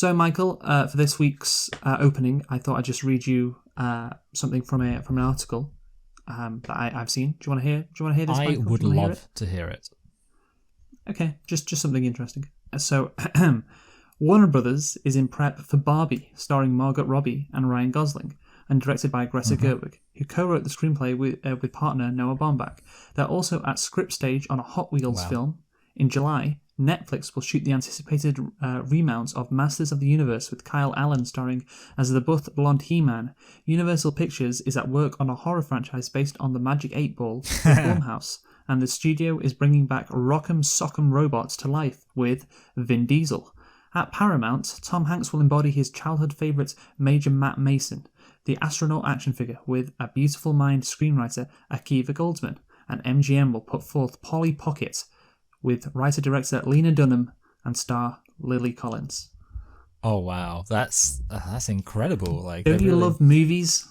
So, Michael, for this week's opening, I thought I'd just read you something from an article that I've seen. Do you want to hear? Do you want to hear this? I Michael? would love to hear it. Okay, just something interesting. So, Warner Brothers is in prep for Barbie, starring Margot Robbie and Ryan Gosling, and directed by Greta Gerwig, who co-wrote the screenplay with partner Noah Baumbach. They're also at script stage on a Hot Wheels film. In July, Netflix will shoot the anticipated remount of Masters of the Universe with Kyle Allen starring as the buff blonde He-Man. Universal Pictures is at work on a horror franchise based on the Magic 8 Ball for Blumhouse, and the studio is bringing back Rock'em Sock'em Robots to life with Vin Diesel. At Paramount, Tom Hanks will embody his childhood favourite Major Matt Mason, the astronaut action figure, with a beautiful mind screenwriter Akiva Goldsman, and MGM will put forth Polly Pocket with writer-director Lena Dunham and star Lily Collins. Oh wow, that's incredible! Like, don't you love movies?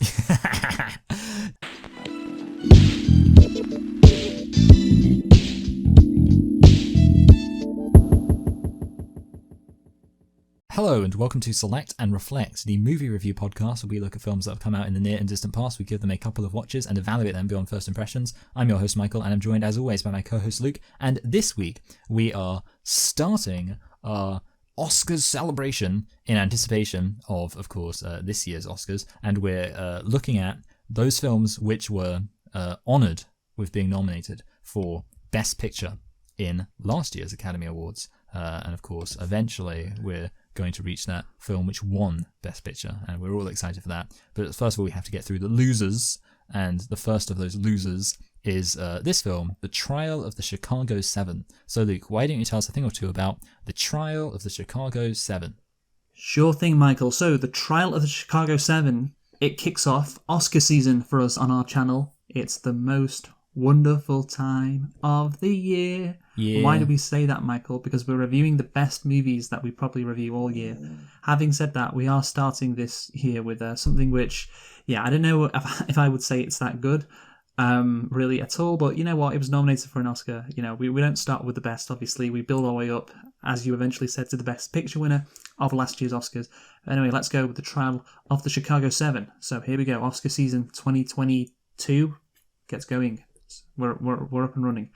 Hello and welcome to Select and Reflect, the movie review podcast where we look at films that have come out in the near and distant past. We give them a couple of watches and evaluate them beyond first impressions. I'm your host Michael, and I'm joined as always by my co-host Luke. And this week we are starting our Oscars celebration in anticipation of course, this year's Oscars, and we're looking at those films which were honoured with being nominated for Best Picture in last year's Academy Awards. And of course, eventually we're going to reach that film which won Best Picture, and we're all excited for that. But first of all, we have to get through the losers, and the first of those losers is this film, The Trial of the Chicago 7. So Luke, why don't you tell us a thing or two about The Trial of the Chicago 7? Sure thing, Michael. So, The Trial of the Chicago 7, it kicks off Oscar season for us on our channel. It's the most wonderful time of the year. Yeah. Why do we say that, Michael? Because we're reviewing the best movies that we probably review all year. Having said that, we are starting this here with something which, I don't know if I would say it's that good, really at all. But you know what? It was nominated for an Oscar. You know, we don't start with the best. Obviously, we build our way up, as you eventually said, to the Best Picture winner of last year's Oscars. Anyway, let's go with The Trial of the Chicago 7. So here we go. Oscar season 2022 gets going. We're up and running.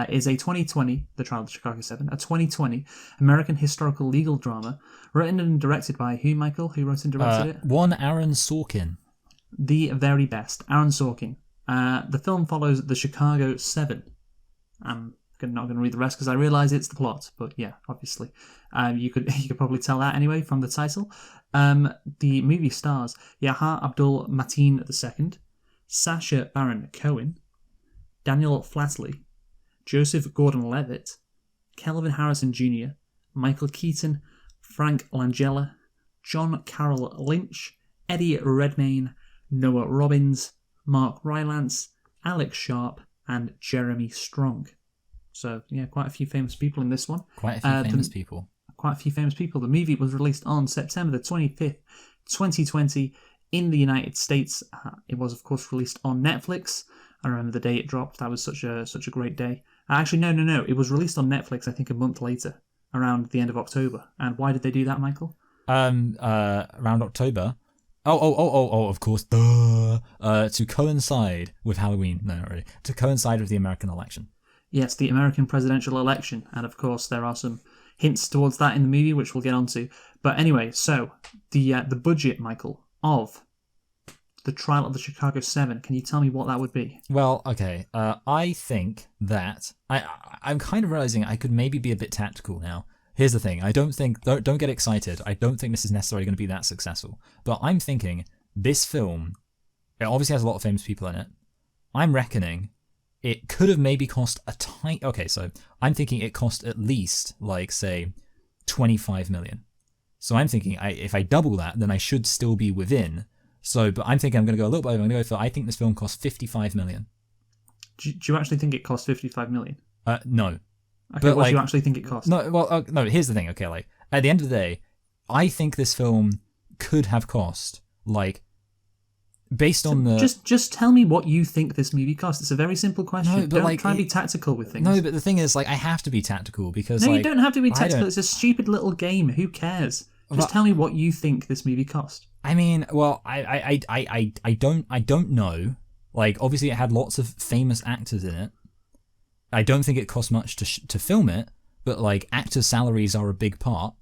Is a 2020, The Trial of the Chicago 7, a 2020 American historical legal drama written and directed by who, Michael? Who wrote and directed it? One Aaron Sorkin. The very best, Aaron Sorkin. The film follows the Chicago 7. I'm not going to read the rest because I realise it's the plot, but yeah, obviously. You could probably tell that anyway from the title. The movie stars Yahya Abdul Mateen II, Sacha Baron Cohen, Daniel Flatley, Joseph Gordon-Levitt, Kelvin Harrison Jr., Michael Keaton, Frank Langella, John Carroll Lynch, Eddie Redmayne, Noah Robbins, Mark Rylance, Alex Sharp, and Jeremy Strong. So, quite a few famous people in this one. Quite a few famous people. Quite a few famous people. The movie was released on September the 25th, 2020 in the United States. It was, of course, released on Netflix. I remember the day it dropped. That was such a great day. Actually, no. It was released on Netflix, I think, a month later, around the end of October. And why did they do that, Michael? Around October. Oh, of course. To coincide with Halloween. No, not really. To coincide with the American election. Yes, the American presidential election. And of course, there are some hints towards that in the movie, which we'll get onto. But anyway, so the budget, Michael, of The Trial of the Chicago 7. Can you tell me what that would be? Well, okay. I think that I'm kind of realizing I could maybe be a bit tactical now. Here's the thing. Don't get excited. I don't think this is necessarily going to be that successful. But I'm thinking this film, it obviously has a lot of famous people in it. I'm reckoning it could have maybe cost a tiny... Okay, so I'm thinking it cost at least, like, say, 25 million. So I'm thinking if I double that, then I should still be within... So, but I'm thinking I'm going to go a little bit over. I'm going to go for, I think this film cost 55 million. Do you actually think it cost 55 million? No. Okay, what do you actually think it cost? No, well, no, here's the thing, okay, like, at the end of the day, I think this film could have cost, like, based on the... Just tell me what you think this movie cost. It's a very simple question. No, but don't try and be tactical with things. No, but the thing is, like, I have to be tactical because, No, like... you don't have to be tactical. It's a stupid little game. Who cares? Just tell me what you think this movie cost. I mean, well, I don't know. Like, obviously, it had lots of famous actors in it. I don't think it cost much to film it, but like actors' salaries are a big part.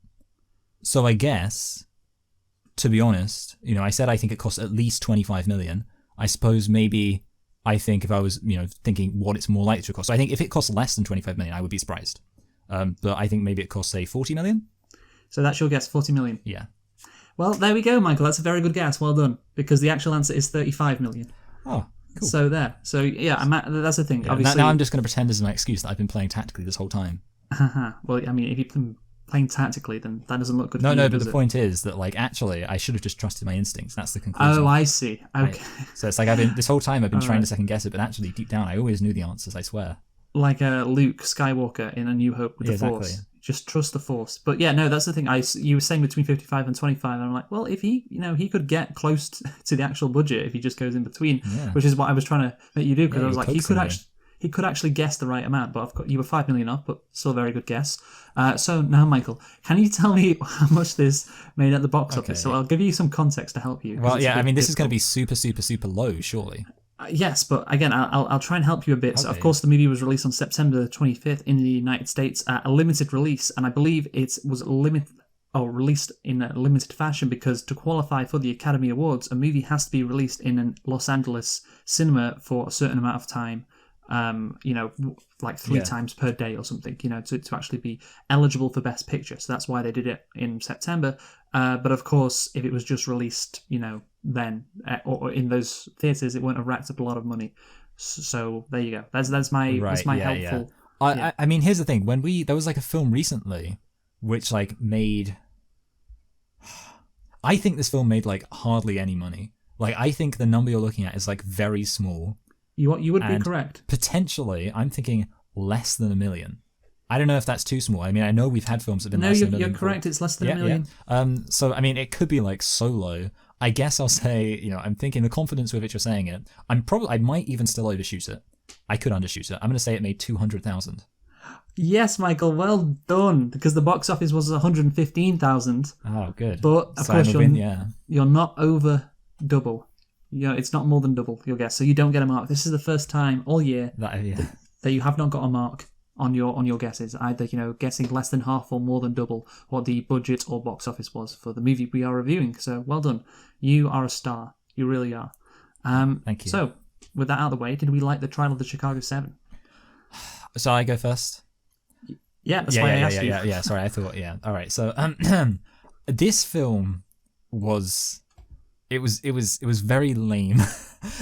So I guess, to be honest, I said I think it cost at least 25 million. I suppose maybe I think if I was, thinking what it's more likely to cost. So I think if it costs less than 25 million, I would be surprised. But I think maybe it costs, say, 40 million. So that's your guess, 40 million. Yeah. Well, there we go, Michael. That's a very good guess. Well done. Because the actual answer is 35 million. Oh, cool. So there. So yeah, that's the thing. Yeah, obviously, now I'm just going to pretend as my excuse that I've been playing tactically this whole time. Well, I mean, if you've been playing tactically, then that doesn't look good for you. No, but the point is that, like, actually, I should have just trusted my instincts. That's the conclusion. Oh, I see. Okay. Right. So it's like this whole time I've been trying to second guess it, but actually, deep down, I always knew the answers, I swear. Like Luke Skywalker in A New Hope with the Force. Exactly. Just trust the Force. But yeah, no, that's the thing. You were saying between 55 and 25, and I'm like, well, if he, he could get close to the actual budget if he just goes in between, which is what I was trying to make you do, because I was like, he could actually guess the right amount, but of course, you were 5 million off, but still a very good guess. So now, Michael, can you tell me how much this made at the box office? So I'll give you some context to help you. Well, yeah, I mean, this is going to be super, super, super low, surely. Yes, but again, I'll try and help you a bit. Okay. So, of course, the movie was released on September 25th in the United States, a limited release, and I believe it was released in a limited fashion because to qualify for the Academy Awards, a movie has to be released in a Los Angeles cinema for a certain amount of time. Like 3 times per day or something, to actually be eligible for Best Picture. So that's why they did it in September. But of course, if it was just released, then or in those theaters, it wouldn't have racked up a lot of money. So there you go. That's my helpful. Yeah. I mean, here's the thing. There was like a film recently, which like made. I think this film made like hardly any money. Like I think the number you're looking at is like very small. You would be correct. Potentially, I'm thinking less than $1 million. I don't know if that's too small. I mean, I know we've had films that have been less than $1 million. No, you're correct. It's less than $1 million. Yeah. So, I mean, it could be like so low. I guess I'll say, I'm thinking the confidence with which you're saying it, I might even still overshoot it. I could undershoot it. I'm going to say it made 200,000. Yes, Michael, well done. Because the box office was 115,000. Oh, good. But, of course, you're not over double. It's not more than double your guess, so you don't get a mark. This is the first time all year that you have not got a mark on your guesses. Either guessing less than half or more than double what the budget or box office was for the movie we are reviewing. So well done, you are a star. You really are. Thank you. So with that out of the way, did we like the Trial of the Chicago 7? So I go first. Yeah, that's why I asked you. Yeah. Sorry, I thought. Yeah. All right. So this film was. It was very lame.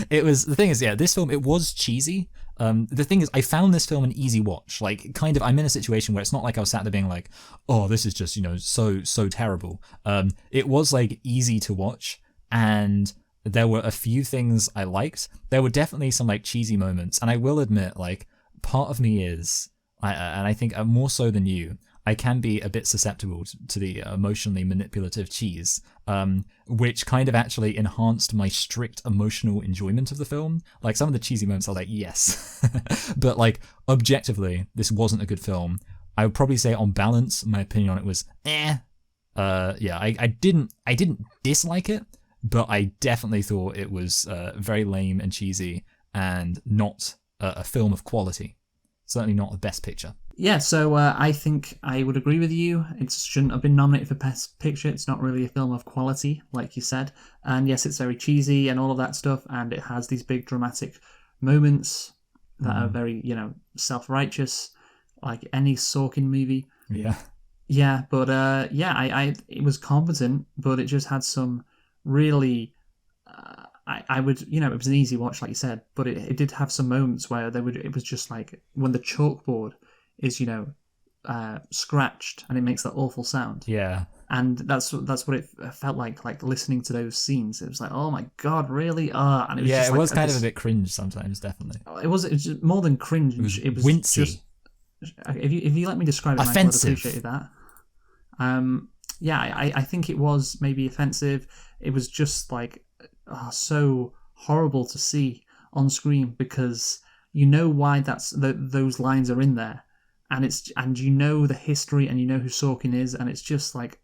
The thing is, this film, it was cheesy. The thing is, I found this film an easy watch. Like, kind of, I'm in a situation where it's not like I was sat there being like, oh, this is just, so terrible. It was like easy to watch, and there were a few things I liked. There were definitely some like cheesy moments, and I will admit, like, part of me is, and I think more so than you, I can be a bit susceptible to the emotionally manipulative cheese, which kind of actually enhanced my strict emotional enjoyment of the film. Like, some of the cheesy moments are like, yes. But, like, objectively, this wasn't a good film. I would probably say, on balance, my opinion on it was, I didn't dislike it, but I definitely thought it was very lame and cheesy and not a film of quality. Certainly not the best picture. Yeah, so I think I would agree with you. It shouldn't have been nominated for Best Picture. It's not really a film of quality, like you said. And yes, it's very cheesy and all of that stuff, and it has these big dramatic moments that are very, self-righteous, like any Sorkin movie. Yeah. Yeah, but it was competent, but it just had some really... I would, it was an easy watch, like you said, but it did have some moments where it was just like when the chalkboard is, scratched and it makes that awful sound. Yeah. And that's what it felt like listening to those scenes. It was like, oh my God, really? And it was just it was kind of a bit cringe sometimes, definitely. It was just more than cringe. It was wincy. Just, if you let me describe it, offensive. I would appreciate that. I think it was maybe offensive. It was just like, so horrible to see on screen because why those lines are in there, and the history, and who Sorkin is, and it's just like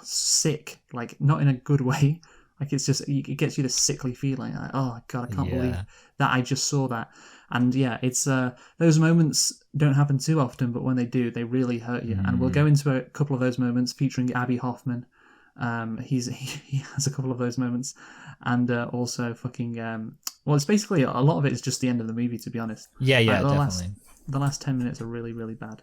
sick, like not in a good way. Like it's just it gets you this sickly feeling. Like, oh god, I can't believe that I just saw that. And yeah, it's those moments don't happen too often, but when they do, they really hurt you. And we'll go into a couple of those moments featuring Abby Hoffman. He has a couple of those moments, and also fucking well, it's basically a lot of it is just the end of the movie, to be honest. Yeah, definitely. definitely. The last 10 minutes are really, really bad.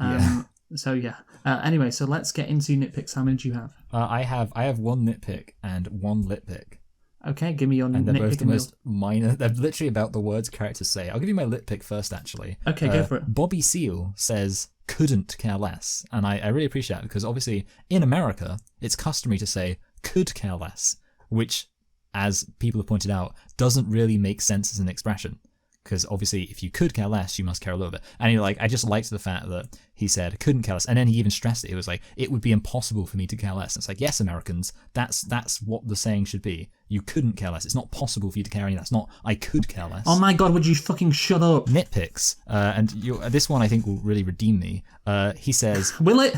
Yeah. So yeah. Anyway, so let's get into nitpicks. How many do you have? I have one nitpick and one lit pick. Okay, give me your and they're nitpick. both the most minor. They're literally about the words characters say. I'll give you my lit pick first, actually. Okay, go for it. Bobby Seale says couldn't care less, and I really appreciate that because obviously in America it's customary to say could care less, which, as people have pointed out, doesn't really make sense as an expression. Because obviously, if you could care less, you must care a little bit. And I just liked the fact that he said couldn't care less, and then he even stressed it. It was like it would be impossible for me to care less. And it's like, yes, Americans, that's what the saying should be. You couldn't care less. It's not possible for you to care any less. Not I could care less. Oh my god, would you fucking shut up? Nitpicks, and this one I think will really redeem me. He says, will it?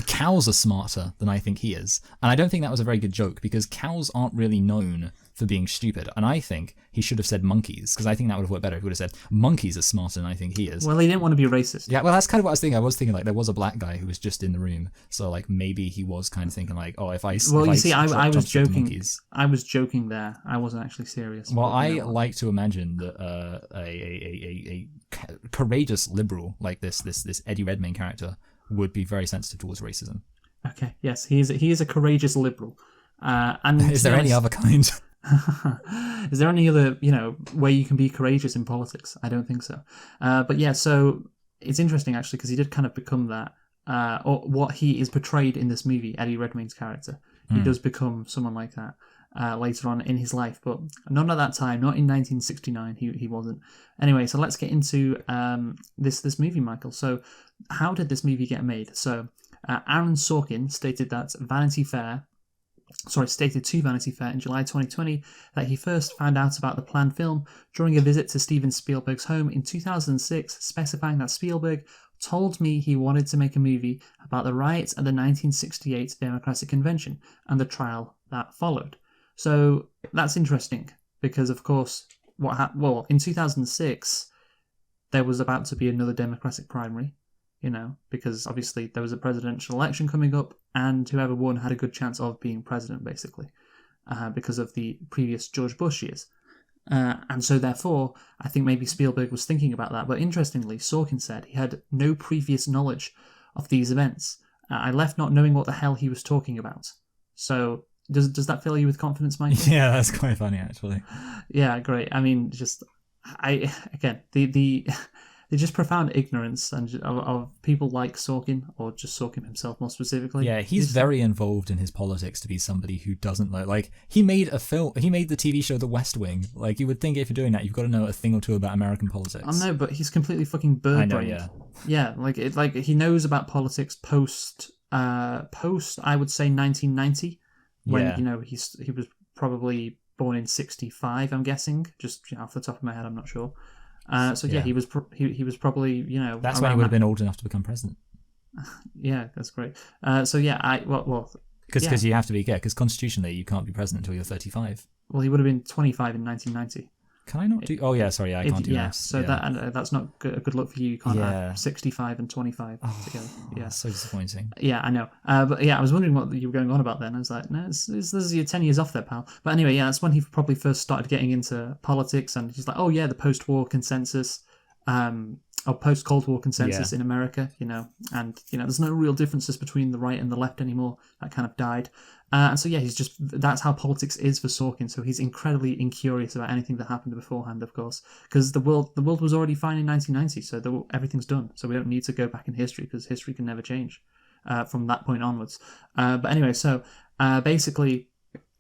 Cows are smarter than I think he is, and I don't think that was a very good joke because cows aren't really known for being stupid, and I think he should have said monkeys because I think that would have worked better. He would have said monkeys are smarter than I think he is. Well, he didn't want to be racist. Yeah, well, that's kind of what I was thinking. I was thinking like there was a black guy who was just in the room, so like maybe he was kind of thinking like, oh, if I well, if you see, I was joking. Monkeys. I was joking there. I wasn't actually serious. Well, I like to imagine that a courageous liberal like this Eddie Redmayne character would be very sensitive towards racism. Okay, yes, he is a courageous liberal. And is there any other kind? Is there any other, way you can be courageous in politics? I don't think so. But yeah, so it's interesting actually because he did kind of become that, or what he is portrayed in this movie, Eddie Redmayne's character. He does become someone like that later on in his life, but not at that time, not in 1969. He wasn't. Anyway, so let's get into this movie, Michael. So how did this movie get made? So Aaron Sorkin stated to Vanity Fair in July 2020 that he first found out about the planned film during a visit to Steven Spielberg's home in 2006, specifying that Spielberg told me he wanted to make a movie about the riots at the 1968 Democratic Convention and the trial that followed. So that's interesting because, of course, in 2006, there was about to be another Democratic primary, because obviously there was a presidential election coming up and whoever won had a good chance of being president, basically, because of the previous George Bush years. And so therefore, I think maybe Spielberg was thinking about that. But interestingly, Sorkin said he had no previous knowledge of these events. I left not knowing what the hell he was talking about. So does that fill you with confidence, Michael? Yeah, that's quite funny, actually. Yeah, great. I mean, the just profound ignorance of people like Sorkin, or just Sorkin himself more specifically. Yeah, he's very involved in his politics to be somebody who doesn't know. Like, he made the TV show The West Wing. Like, you would think if you're doing that, you've got to know a thing or two about American politics. I know, but he's completely fucking bird-brained. I know, yeah. Yeah, he knows about politics post, I would say 1990, when, he was probably born in 65, I'm guessing, just off the top of my head, I'm not sure. He was probably, that's when he would have been old enough to become president. Yeah, that's great. Because you have to be, because constitutionally you can't be president until you're 35. Well, he would have been 25 in 1990. Can I not do? Oh yeah, sorry, I can't do that. So that's not a good look for you. You can't have 65 and 25 together. Yeah, that's so disappointing. Yeah, I know. But yeah, I was wondering what you were going on about then. I was like, no, this is your 10 years off there, pal. But anyway, yeah, that's when he probably first started getting into politics, and he's like, oh yeah, the post-war consensus, or post-Cold War consensus in America, and there's no real differences between the right and the left anymore. That kind of died. And so, yeah, that's how politics is for Sorkin. So he's incredibly incurious about anything that happened beforehand, of course, because the world was already fine in 1990, so everything's done. So we don't need to go back in history because history can never change from that point onwards. But anyway, so basically,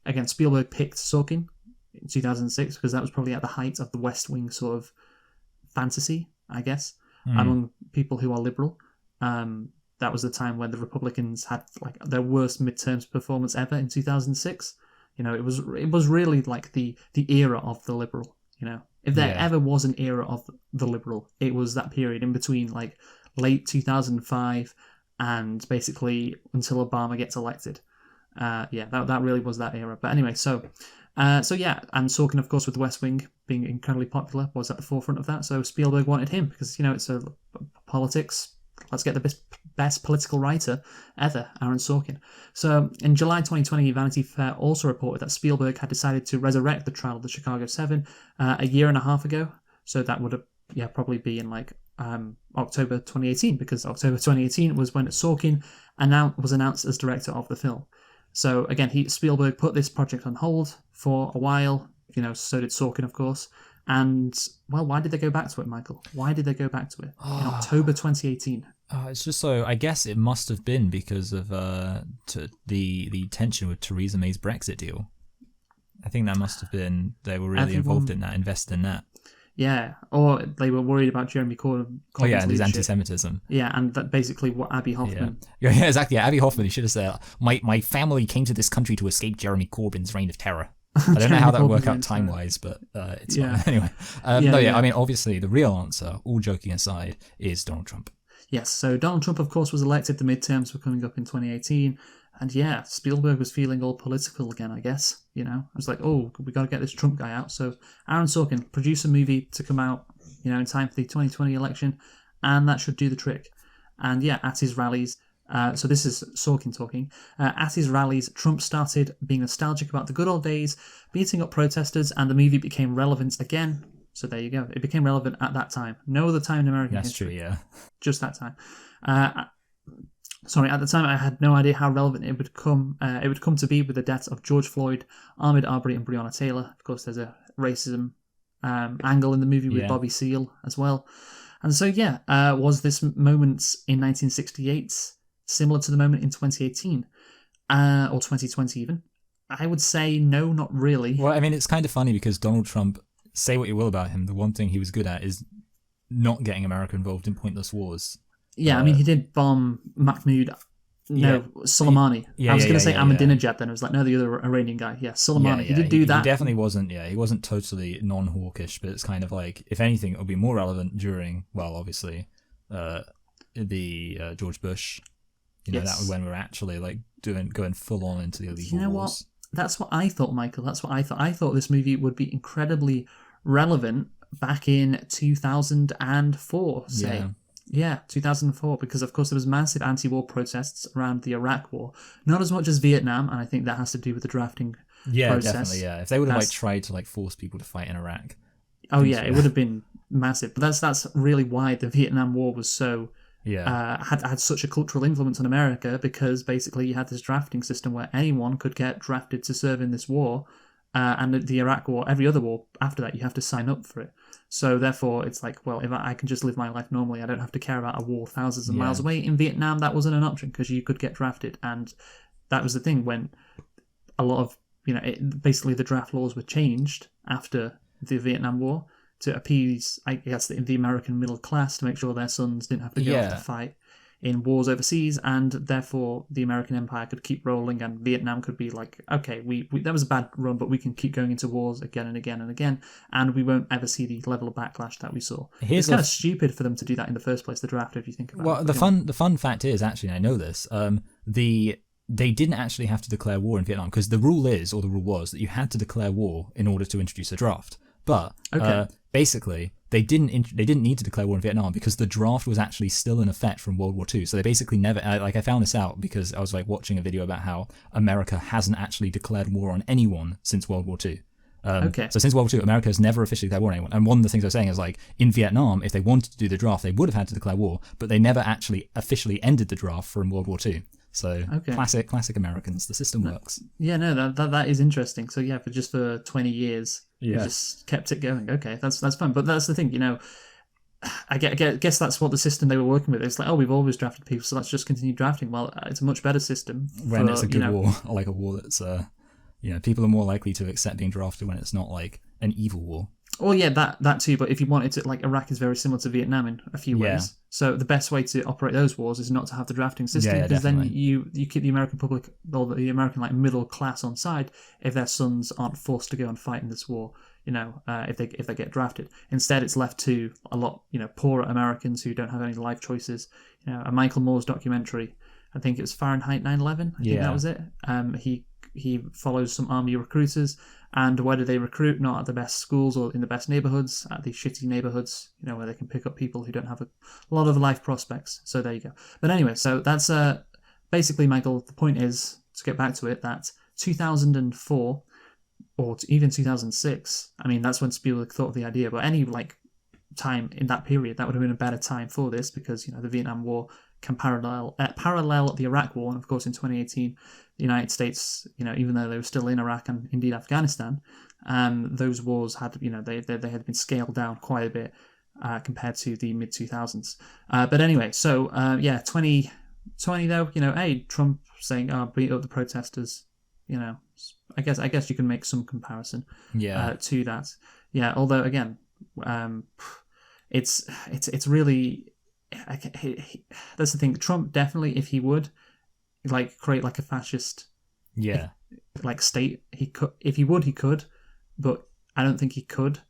again, Spielberg picked Sorkin in 2006 because that was probably at the height of the West Wing sort of fantasy, I guess, among people who are liberal. That was the time when the Republicans had like their worst midterms performance ever in 2006. It was really like the era of the liberal. If there ever was an era of the liberal, it was that period in between like late 2005 and basically until Obama gets elected. That really was that era. But anyway, so and Sorkin, of course, with The West Wing being incredibly popular, was at the forefront of that. So Spielberg wanted him because, it's a politics. Let's get the best political writer ever, Aaron Sorkin. So in July 2020, Vanity Fair also reported that Spielberg had decided to resurrect the trial of the Chicago 7 a year and a half ago. So that would have probably be in October 2018, because October 2018 was when Sorkin was announced as director of the film. So again, Spielberg put this project on hold for a while. So did Sorkin, of course. And, well, why did they go back to it, Michael? Why did they go back to it in October 2018? It's just so, I guess it must have been because of the tension with Theresa May's Brexit deal. I think that must have been, they were really involved in that, invested in that. Yeah, or they were worried about Jeremy Corbyn's and his anti-Semitism. Yeah, and that basically what Abby Hoffman... Yeah, exactly. Yeah, Abby Hoffman, he should have said, my family came to this country to escape Jeremy Corbyn's reign of terror. I don't know how that would work out time-wise, but it's fine. Anyway. I mean, obviously, the real answer, all joking aside, is Donald Trump. Yes, so Donald Trump, of course, was elected. The midterms were coming up in 2018. And yeah, Spielberg was feeling all political again, I guess. I was like, oh, we got to get this Trump guy out. So Aaron Sorkin, produce a movie to come out, in time for the 2020 election, and that should do the trick. And yeah, at his rallies, so this is Sorkin talking, at his rallies, Trump started being nostalgic about the good old days, beating up protesters, and the movie became relevant again. So there you go. It became relevant at that time. No other time in American history. That's true, yeah. Just that time. At the time, I had no idea how relevant it would come to be with the deaths of George Floyd, Ahmaud Arbery, and Breonna Taylor. Of course, there's a racism angle in the movie with Bobby Seale as well. And so, was this moment in 1968 similar to the moment in 2018 or 2020 even? I would say no, not really. Well, I mean, it's kind of funny because Donald Trump, say what you will about him, the one thing he was good at is not getting America involved in pointless wars. Yeah, I mean, he did bomb Mahmoud, Soleimani. I was going to say Ahmadinejad then. I was like, no, the other Iranian guy. Yeah, Soleimani. He did do that. He definitely wasn't, he wasn't totally non-hawkish, but it's kind of like, if anything, it would be more relevant during, well, obviously, the George Bush. That was when we were actually like going full on into the illegal wars. What? That's what I thought, Michael. That's what I thought. I thought this movie would be incredibly relevant back in 2004, say. Yeah, 2004, because of course there was massive anti-war protests around the Iraq War. Not as much as Vietnam, and I think that has to do with the drafting process. Yeah, definitely, yeah. If they would have tried to force people to fight in Iraq. Oh yeah, it would have been massive. But that's really why the Vietnam War was so... had such a cultural influence on America, because basically you had this drafting system where anyone could get drafted to serve in this war, and the Iraq War, every other war after that, you have to sign up for it. So therefore, it's like, well, if I can just live my life normally, I don't have to care about a war thousands of miles away. In Vietnam, that wasn't an option because you could get drafted, and that was the thing when a lot of basically the draft laws were changed after the Vietnam War to appease, I guess, the American middle class, to make sure their sons didn't have to go off to fight in wars overseas, and therefore the American empire could keep rolling, and Vietnam could be like, okay, we that was a bad run, but we can keep going into wars again and again and again, and we won't ever see the level of backlash that we saw. It's kind of stupid for them to do that in the first place, the draft, if you think about it. Well, the fun fact is, actually, I know this, they didn't actually have to declare war in Vietnam, because the rule was that you had to declare war in order to introduce a draft. But basically, they didn't need to declare war in Vietnam because the draft was actually still in effect from World War II. So they basically never, I found this out because I was watching a video about how America hasn't actually declared war on anyone since World War II. So since World War II, America has never officially declared war on anyone. And one of the things I was saying is in Vietnam, if they wanted to do the draft, they would have had to declare war, but they never actually officially ended the draft from World War II. So classic Americans, the system works. Yeah, no, that is interesting. So yeah, for 20 years, you just kept it going. Okay, that's fun. But that's the thing, I guess that's what the system they were working with. It's like, oh, we've always drafted people, so let's just continue drafting. Well, it's a much better system when it's a good war, or like a war that's people are more likely to accept being drafted when it's not like an evil war. Well, yeah, that too. But if you wanted to, like, Iraq is very similar to Vietnam in a few Yeah. ways. So the best way to operate those wars is not to have the drafting system, Yeah, because then definitely. you keep the American public or the American like middle class on side if their sons aren't forced to go and fight in this war. If they get drafted. Instead, it's left to a lot poorer Americans who don't have any life choices. A Michael Moore's documentary, I think it was Fahrenheit 9/11. I think that was it. He follows some army recruiters, and where do they recruit? Not at the best schools or in the best neighborhoods, at these shitty neighborhoods, where they can pick up people who don't have a lot of life prospects. So there you go. But anyway, so that's basically, Michael, the point is, to get back to it, that 2004 or even 2006, I mean, that's when Spielberg thought of the idea, but any time in that period, that would have been a better time for this, because the Vietnam War can parallel the Iraq War, and of course in 2018 the United States, even though they were still in Iraq and indeed Afghanistan, those wars had they had been scaled down quite a bit compared to the mid 2000s. But anyway, so 2020 though, hey, Trump saying, beat up the protesters, I guess you can make some comparison to that. Yeah, although again, it's really, that's the thing. Trump definitely, if he would create a fascist state, he could. If he would, he could, but I don't think he could,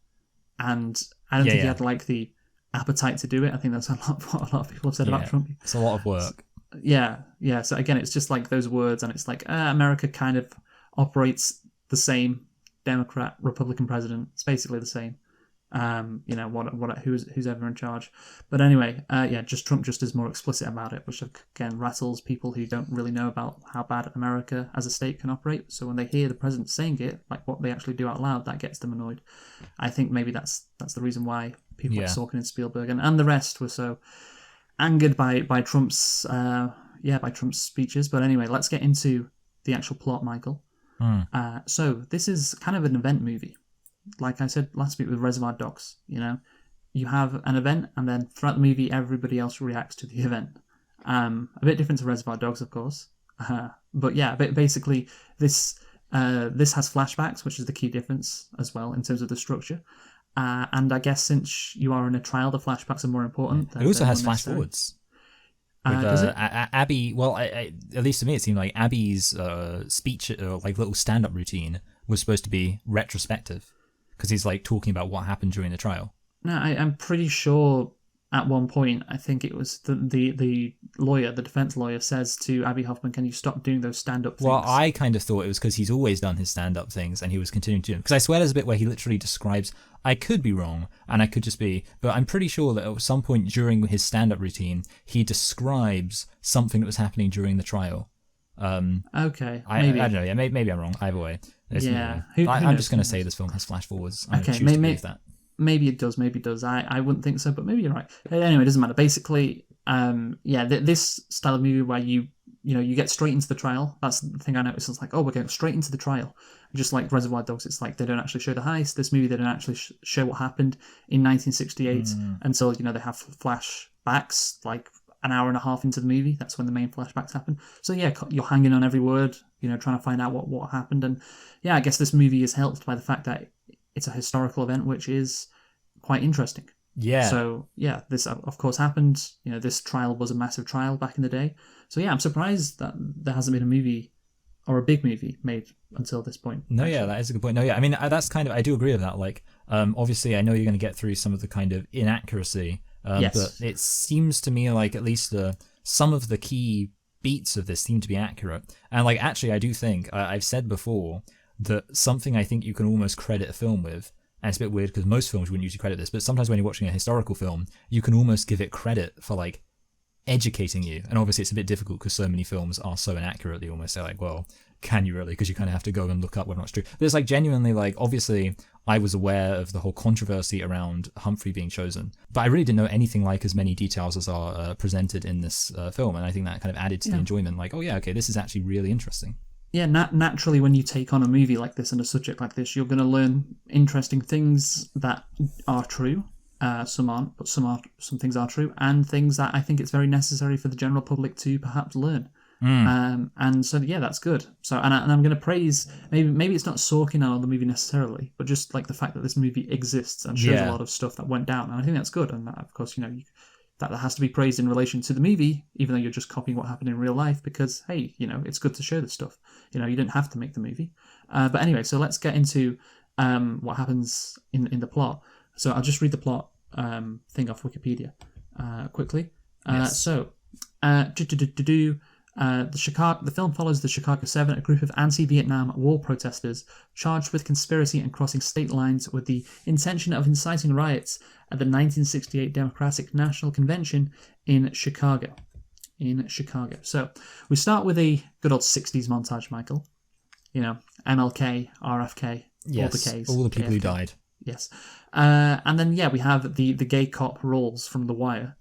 and I don't think he had the appetite to do it. I think that's what a lot of people have said about Trump. It's a lot of work. Yeah. So again, it's just those words, and it's America kind of operates the same. Democrat, Republican president, it's basically the same. Who's ever in charge. But anyway, just Trump just is more explicit about it, which again rattles people who don't really know about how bad America as a state can operate. So when they hear the president saying it, what they actually do out loud, that gets them annoyed. I think maybe that's the reason why people like Sorkin and Spielberg and the rest were so angered by Trump's speeches. But anyway, let's get into the actual plot, Michael. So this is kind of an event movie. Like I said last week with Reservoir Dogs, you have an event, and then throughout the movie, everybody else reacts to the event. A bit different to Reservoir Dogs, of course. But yeah, basically, this has flashbacks, which is the key difference as well in terms of the structure. And I guess since you are in a trial, the flashbacks are more important. It also has flash forwards. With Does it? Abby, well, at least to me, it seemed like Abby's speech, little stand-up routine, was supposed to be retrospective, because he's talking about what happened during the trial. No, I'm pretty sure at one point, I think it was the lawyer, the defense lawyer, says to Abby Hoffman, "Can you stop doing those stand-up things?" Well, I kind of thought it was because he's always done his stand-up things, and he was continuing to do them. Because I swear there's a bit where he literally describes, I could be wrong, and I could just be, but I'm pretty sure that at some point during his stand-up routine, he describes something that was happening during the trial. Okay, maybe. I don't know, yeah, maybe I'm wrong. Either way. I'm just going to say this film has flash forwards. I'm going to choose to believe that. Maybe it does. I wouldn't think so, but maybe you're right. Anyway, it doesn't matter. Basically, this style of movie where you get straight into the trial. That's the thing I noticed. It's we're going straight into the trial. Just like Reservoir Dogs, it's they don't actually show the heist. This movie, they don't actually show what happened in 1968 until they have flashbacks an hour and a half into the movie. That's when the main flashbacks happen. So yeah, you're hanging on every word, trying to find out what happened. And yeah, I guess this movie is helped by the fact that it's a historical event, which is quite interesting. Yeah. So yeah, this of course happened. This trial was a massive trial back in the day. So yeah, I'm surprised that there hasn't been a movie or a big movie made until this point. No, actually. Yeah, that is a good point. No, yeah, I mean, that's I do agree with that. Obviously, I know you're going to get through some of the kind of inaccuracy, yes. But it seems to me at least some of the key beats of this seem to be accurate. And actually, I do think, I've said before, that something I think you can almost credit a film with, and it's a bit weird because most films wouldn't usually credit this, but sometimes when you're watching a historical film, you can almost give it credit for educating you. And obviously it's a bit difficult because so many films are so inaccurate that you almost say well, can you really? Because you kind of have to go and look up whether or not it's true. But it's genuinely obviously I was aware of the whole controversy around Humphrey being chosen, but I really didn't know anything as many details as are presented in this film. And I think that kind of added to the enjoyment. Okay, this is actually really interesting. Yeah, naturally, when you take on a movie like this and a subject like this, you're going to learn interesting things that are true. Some aren't, but some things are true, and things that I think it's very necessary for the general public to perhaps learn. And so yeah, that's good. So and I'm going to praise maybe it's not Sorkin on the movie necessarily, but just like the fact that this movie exists and shows a lot of stuff that went down, and I think that's good. And that, of course, that has to be praised in relation to the movie, even though you're just copying what happened in real life. Because hey, it's good to show this stuff. You didn't have to make the movie. But anyway, so let's get into what happens in the plot. So I'll just read the plot thing off Wikipedia quickly. The film follows the Chicago 7, a group of anti-Vietnam War protesters charged with conspiracy and crossing state lines with the intention of inciting riots at the 1968 Democratic National Convention in Chicago. So we start with a good old 60s montage, Michael. MLK, RFK, all the Ks. All the people JFK. who died. Yes. And then, we have the gay cop Rawls from The Wire.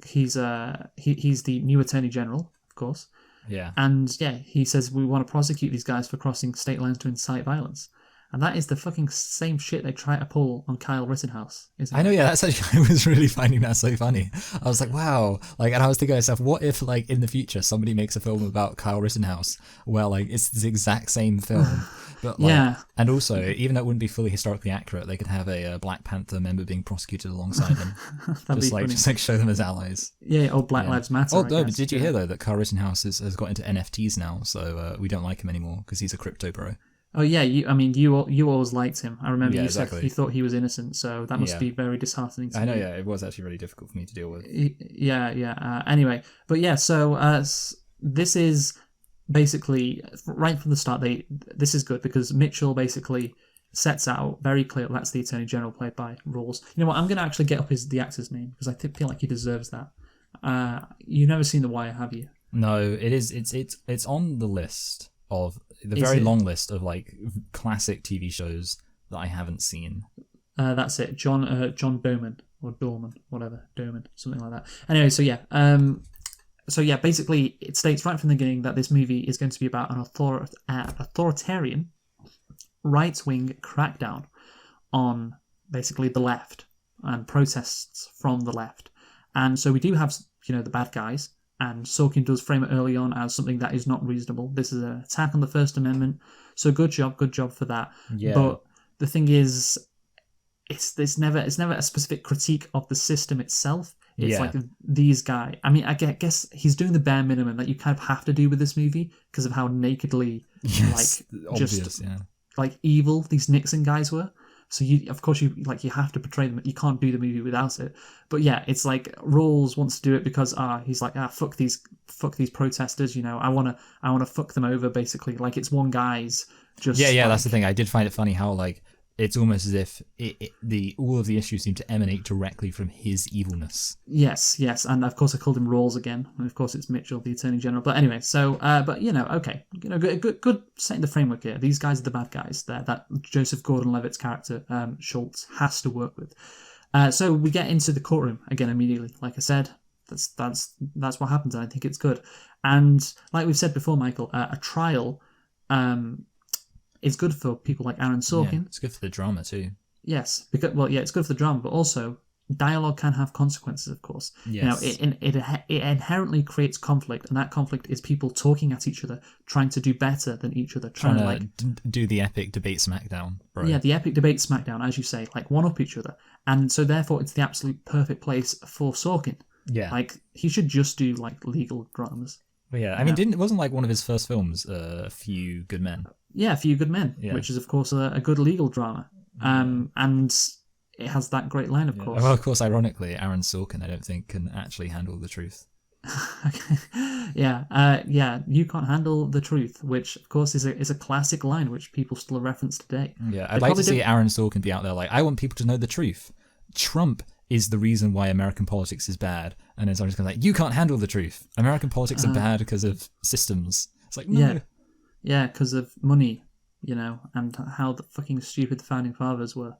He's the new Attorney General, of course. Yeah. And he says we want to prosecute these guys for crossing state lines to incite violence. And that is the fucking same shit they try to pull on Kyle Rittenhouse, isn't it? I know, yeah, that's actually, I was really finding that so funny. I was like, wow. And I was thinking to myself, what if, in the future, somebody makes a film about Kyle Rittenhouse where, it's the exact same film, but, and also, even though it wouldn't be fully historically accurate, they could have a Black Panther member being prosecuted alongside him. just show them as allies. Yeah, or Black Lives Matter. Oh, no, but did you hear, though, that Kyle Rittenhouse has got into NFTs now, so we don't like him anymore because he's a crypto bro. Oh yeah, you always liked him. I remember you said you thought he was innocent, so that must be very disheartening to me. I know, yeah, it was actually really difficult for me to deal with. Anyway, but so this is basically right from the start. This is good because Mitchell basically sets out very clear that's the Attorney General played by Rawls. You know what? I'm going to actually get up the actor's name because I feel like he deserves that. You've never seen The Wire, have you? No, it is. It's on the list of the very long list of classic TV shows that I haven't seen. That's it, John Bowman or Dorman, whatever, Dorman, something like that. Anyway, so basically it states right from the beginning that this movie is going to be about an authoritarian right-wing crackdown on basically the left and protests from the left. And so we do have the bad guys. And Sorkin does frame it early on as something that is not reasonable. This is an attack on the First Amendment. So good job for that. Yeah. But the thing is, it's never a specific critique of the system itself. It's these guys. I mean, I guess he's doing the bare minimum that you kind of have to do with this movie because of how nakedly obvious, evil these Nixon guys were. So you have to portray them. You can't do the movie without it. But it's Rawls wants to do it because he's fuck these protesters. I wanna fuck them over basically. It's one guy's just. Yeah. That's the thing. I did find it funny how it's almost as if all of the issues seem to emanate directly from his evilness. Yes, and of course I called him Rawls again, and of course it's Mitchell, the Attorney General. But anyway, so okay, good setting the framework here. These guys are the bad guys there that Joseph Gordon-Levitt's character Schultz has to work with. So we get into the courtroom again immediately. Like I said, that's what happens, and I think it's good. And like we've said before, Michael, a trial. It's good for people like Aaron Sorkin. Yeah, it's good for the drama too. Yes, because it's good for the drama, but also dialogue can have consequences, of course. Yes. It inherently creates conflict, and that conflict is people talking at each other, trying to do better than each other, trying to do the epic debate smackdown. Bro. Yeah, the epic debate smackdown, as you say, one up each other, and so therefore it's the absolute perfect place for Sorkin. Yeah, he should just do legal dramas. But yeah, I mean, wasn't one of his first films A Few Good Men? Yeah, A Few Good Men, which is of course a good legal drama, and it has that great line, of course. Well, of course, ironically, Aaron Sorkin, I don't think, can actually handle the truth. Okay. You can't handle the truth, which of course is a classic line which people still reference today. Yeah, I'd like to see Aaron Sorkin be out there I want people to know the truth. Trump is the reason why American politics is bad, and then someone's going you can't handle the truth. American politics are bad because of systems. It's no. Yeah, because of money, and how the fucking stupid the founding fathers were.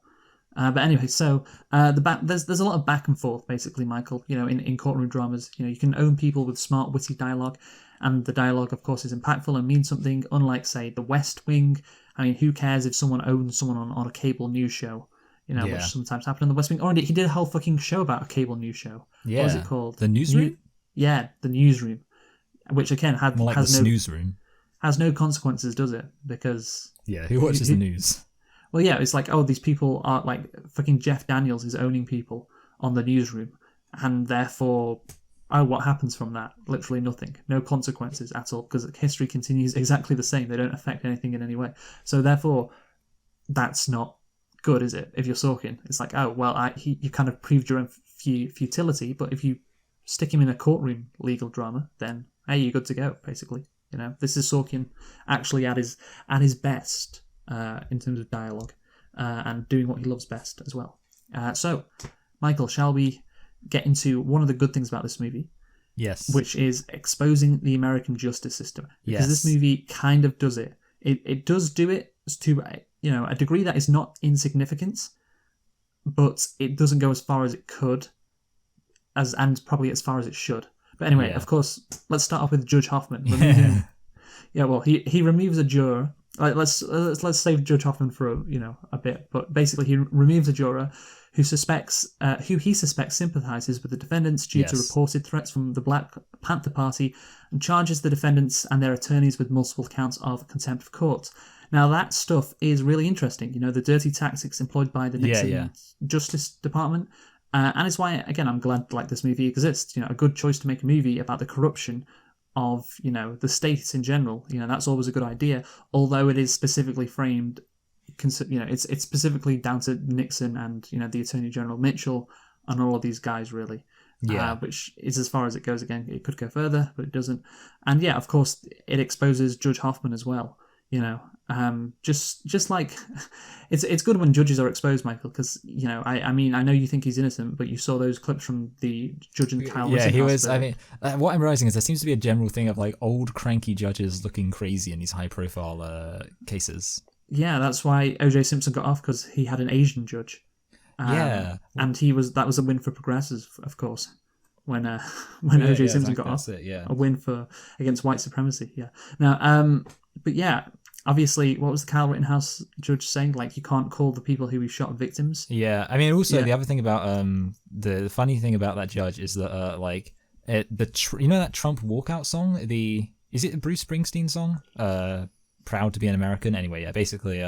But anyway, so there's a lot of back and forth, basically, Michael. In courtroom dramas, you can own people with smart, witty dialogue, and the dialogue, of course, is impactful and means something. Unlike, say, The West Wing. I mean, who cares if someone owns someone on a cable news show? Which sometimes happen on The West Wing. Or he did a whole fucking show about a cable news show. Yeah. What was it called? The Newsroom? The Newsroom. which again More like the snooze room. has no consequences, does it? Because yeah, who watches the news? Well, yeah, it's like, oh, these people are like fucking Jeff Daniels is owning people on the newsroom, and therefore, oh, what happens from that? Literally nothing, no consequences at all, because history continues exactly the same. They don't affect anything in any way. So therefore, that's not good, is it? If you're Sorkin, it's like, oh, well, you kind of proved your own futility, but if you stick him in a courtroom legal drama, then hey, you're good to go. Basically, this is Sorkin actually at his best. In terms of dialogue and doing what he loves best as well. So, Michael, shall we get into one of the good things about this movie? Yes. Which is exposing the American justice system. Because this movie kind of does it. It does do it to a degree that is not insignificant, but it doesn't go as far as it could, and probably as far as it should. But anyway, Of course, let's start off with Judge Hoffman. He removes a juror. Let's save Judge Hoffman for a bit, but basically he removes a juror who he suspects sympathizes with the defendants due to reported threats from the Black Panther Party, and charges the defendants and their attorneys with multiple counts of contempt of court. Now that stuff is really interesting. The dirty tactics employed by the Nixon Justice Department, and it's why again I'm glad this movie exists. A good choice to make a movie about the corruption of the states in general. That's always a good idea, although it is specifically framed it's specifically down to Nixon and the Attorney General Mitchell and all of these guys really, which is as far as it goes. Again, it could go further, but it doesn't. And of course it exposes Judge Hoffman as well. Just like it's good when judges are exposed, Michael, because I know you think he's innocent, but you saw those clips from the judge and Kyle. Yeah, he was. I mean, what I'm realizing is there seems to be a general thing of old cranky judges looking crazy in these high-profile cases. Yeah, that's why O.J. Simpson got off, because he had an Asian judge. And that was a win for progressives, of course. When O.J. Simpson got off, a win against white supremacy. Yeah. Now, but yeah. Obviously, what was the Kyle Rittenhouse judge saying? You can't call the people who we shot victims. Yeah, I mean, also the other thing about the funny thing about that judge is that that Trump walkout song. Is it a Bruce Springsteen song? Proud to be an American. Anyway, basically,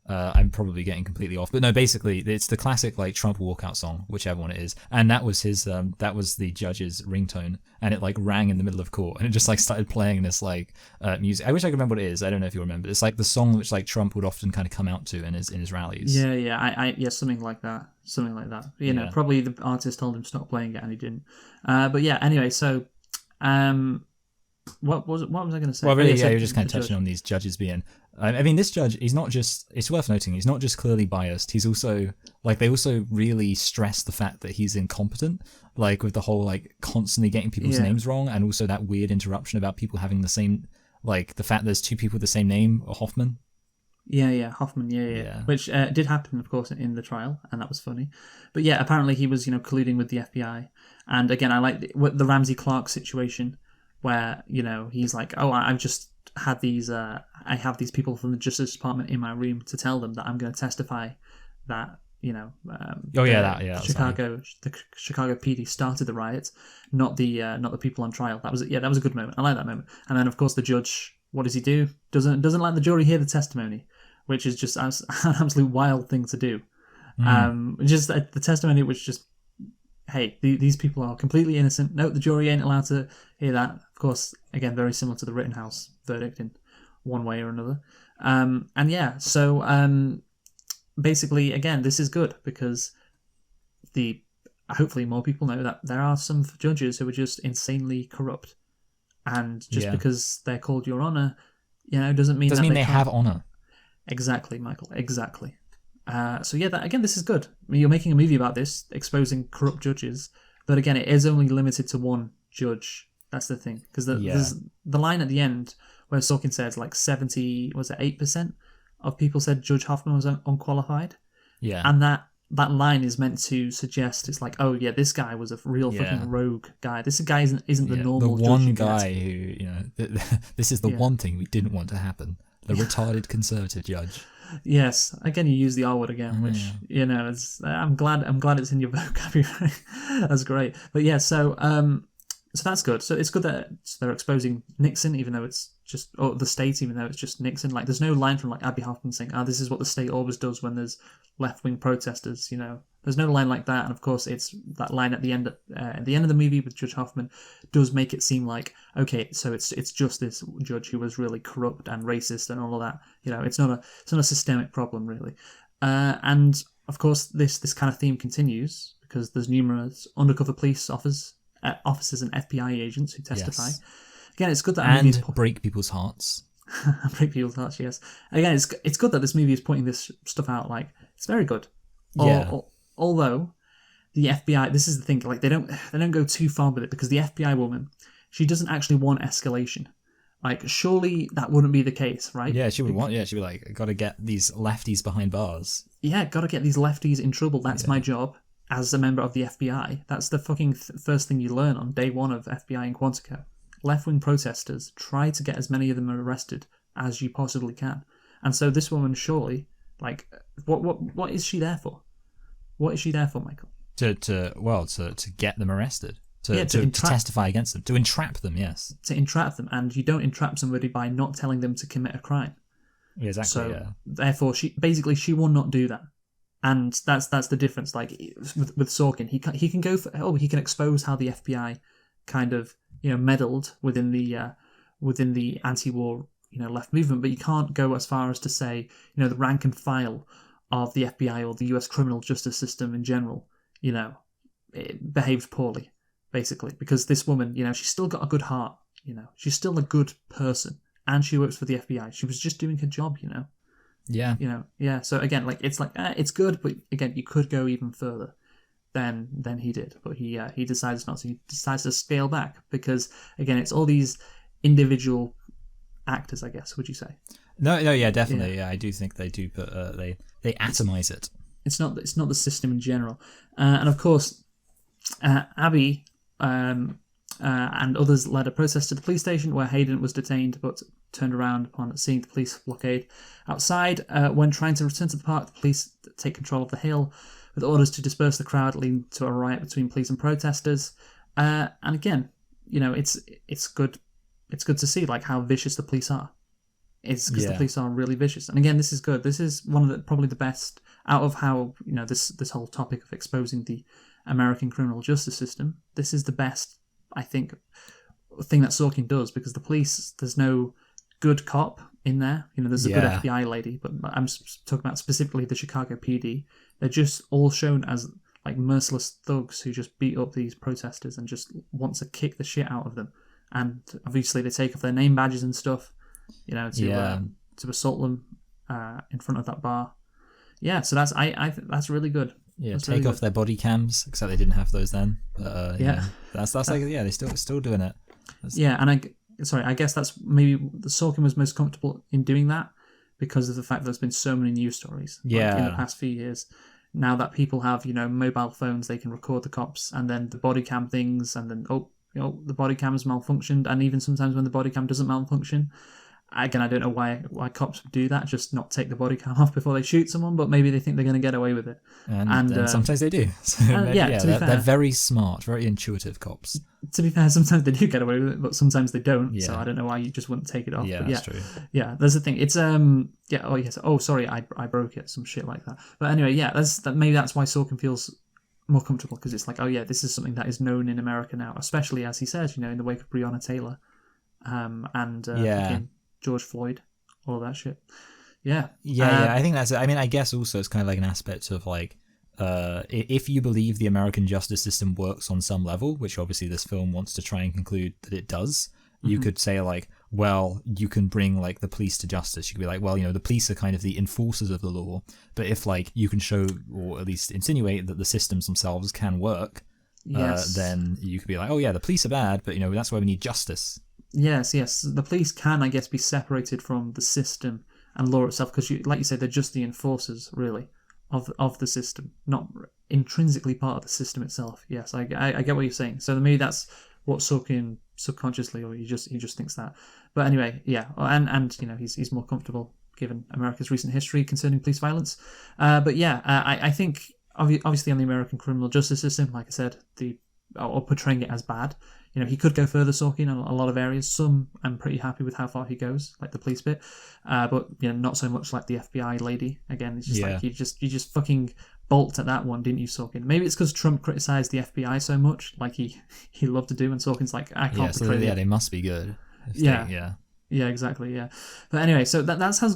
I'm probably getting completely off, but no, basically, it's the classic Trump walkout song, whichever one it is, and that was his. That was the judge's ringtone, and it rang in the middle of court, and it just started playing this music. I wish I could remember what it is. I don't know if you remember. It's the song which Trump would often kind of come out to in his rallies. Yeah, something like that. Probably the artist told him stop playing it, and he didn't. But yeah, anyway, so what was I going to say? Well, really, you're just kind of touching on these judges being. I mean, this judge, he's not just. It's worth noting, he's not just clearly biased. He's also they also really stress the fact that he's incompetent, with the whole constantly getting people's names wrong, and also that weird interruption about people having the same, the fact there's two people with the same name, Hoffman. Hoffman, which did happen, of course, in the trial, and that was funny. But yeah, apparently he was, colluding with the FBI, and again, I like the Ramsey Clark situation, where he's I've just had these I have these people from the Justice Department in my room to tell them that I'm going to testify that the Chicago PD started the riots, not the people on trial. That was a good moment. I like that moment. And then of course the judge, what does he do? Doesn't let the jury hear the testimony, which is just an absolute wild thing to do. Just the testimony, which just, hey, these people are completely innocent. No, the jury ain't allowed to hear that. Of course, again, very similar to the Rittenhouse verdict in one way or another. Basically, again, this is good because hopefully more people know that there are some judges who are just insanely corrupt, and just because they're called Your Honor, doesn't mean they have honor. Exactly, Michael. Exactly. This is good. I mean, you're making a movie about this, exposing corrupt judges, but again, it is only limited to one judge. That's the thing, because there's the line at the end where Sorkin says 8% of people said Judge Hoffman was unqualified. Yeah, and that line is meant to suggest it's this guy was a real fucking rogue guy. This guy isn't the normal. The one guy who this is the one thing we didn't want to happen. The retarded conservative judge. Yes, again, you use the R word again, which I'm glad it's in your vocabulary. That's great. But yeah, so So that's good. So it's good that they're exposing Nixon, even though it's just, or the state, even though it's just Nixon. Like, there's no line from like Abby Hoffman saying, "Ah, this is what the state always does when there's left-wing protesters." There's no line like that. And of course, it's that line at the end of the movie with Judge Hoffman does make it seem like, okay, so it's just this judge who was really corrupt and racist and all of that. It's not a systemic problem really. And of course, this kind of theme continues because there's numerous undercover police officers and FBI agents who testify. Yes. Again, it's good that and break people's hearts. Break people's hearts, yes. Again, it's good that this movie is pointing this stuff out. Like, it's very good. Although the FBI, this is the thing, like they don't go too far with it because the FBI woman, she doesn't actually want escalation. Like, surely that wouldn't be the case, right? Yeah, she would want. Yeah, she'd be like, got to get these lefties behind bars. Yeah, got to get these lefties in trouble. That's my job as a member of the FBI. That's the fucking first thing you learn on day one of FBI in Quantico. Left-wing protesters, try to get as many of them arrested as you possibly can. And so this woman, surely, like, what is she there for? What is she there for, Michael? To get them arrested. To testify against them. To entrap them, yes. To entrap them. And you don't entrap somebody by not telling them to commit a crime. Yeah, exactly, so, therefore, she will not do that. And that's the difference. Like, with Sorkin, he can go for... he can expose how the FBI kind of, meddled within the anti-war, left movement, but you can't go as far as to say, the rank and file of the FBI or the US criminal justice system in general, it behaved poorly, basically, because this woman, she's still got a good heart, she's still a good person, and she works for the FBI. She was just doing her job, Yeah. Yeah. So again, it's good, but again, you could go even further than he did, but he decides not to. He decides to scale back because again, it's all these individual actors, I guess. Would you say? No, yeah, definitely. Yeah, I do think they do, but they atomize it. It's not the system in general, and of course, Abby and others led a protest to the police station where Hayden was detained, but turned around upon seeing the police blockade outside. When trying to return to the park, the police take control of the hill with orders to disperse the crowd, leading to a riot between police and protesters. And again, it's good. It's good to see like how vicious the police are. It's because the police are really vicious. And again, this is good. This is one of probably the best out of how this whole topic of exposing the American criminal justice system. This is the best, I think, thing that Sorkin does, because the police, there's no good cop in there. There's a good FBI lady, but I'm talking about specifically the Chicago PD. They're just all shown as like merciless thugs who just beat up these protesters and just want to kick the shit out of them. And obviously they take off their name badges and stuff, to assault them in front of that bar. Yeah, so that's I think that's really good. Yeah, that's take really off their body cams, except they didn't have those then. But, yeah, that's like they're still doing it. I guess that's maybe the Sorkin was most comfortable in doing that because of the fact that there's been so many news stories in the past few years. Now that people have, mobile phones, they can record the cops and then the body cam things, and then, the body cam has malfunctioned. And even sometimes when the body cam doesn't malfunction, again, I don't know why cops would do that, just not take the body cam off before they shoot someone, but maybe they think they're going to get away with it. And sometimes they do. So they're very smart, very intuitive cops. To be fair, sometimes they do get away with it, but sometimes they don't. Yeah. So I don't know why you just wouldn't take it off. Yeah, that's true. Yeah, that's the thing. It's sorry, I broke it, some shit like that. But anyway, maybe that's why Sorkin feels more comfortable, because it's like, this is something that is known in America now, especially as he says, in the wake of Breonna Taylor, and George Floyd, all of that shit. Yeah. I think that's it. I mean, I guess also it's kind of like an aspect of like, if you believe the American justice system works on some level, which obviously this film wants to try and conclude that it does, you could say like, well, you can bring like the police to justice. You could be like, well, the police are kind of the enforcers of the law, but if like you can show or at least insinuate that the systems themselves can work, then you could be like, the police are bad, but that's why we need justice. Yes. The police can, I guess, be separated from the system and law itself, because, like you said, they're just the enforcers, really, of the system, not intrinsically part of the system itself. Yes, I get what you're saying. So maybe that's what Sorkin subconsciously, or he just thinks that. But anyway, and he's more comfortable given America's recent history concerning police violence. I think obviously on the American criminal justice system, like I said, or portraying it as bad, he could go further, Sorkin, in a lot of areas. Some I'm pretty happy with how far he goes, like the police bit, but not so much like the FBI lady. Again, it's just like you just fucking bolt at that one, didn't you, Sorkin? Maybe it's because Trump criticized the FBI so much, like he loved to do, and Sorkin's like, I can't portray they must be good. Yeah, exactly. Yeah, but anyway, so that's how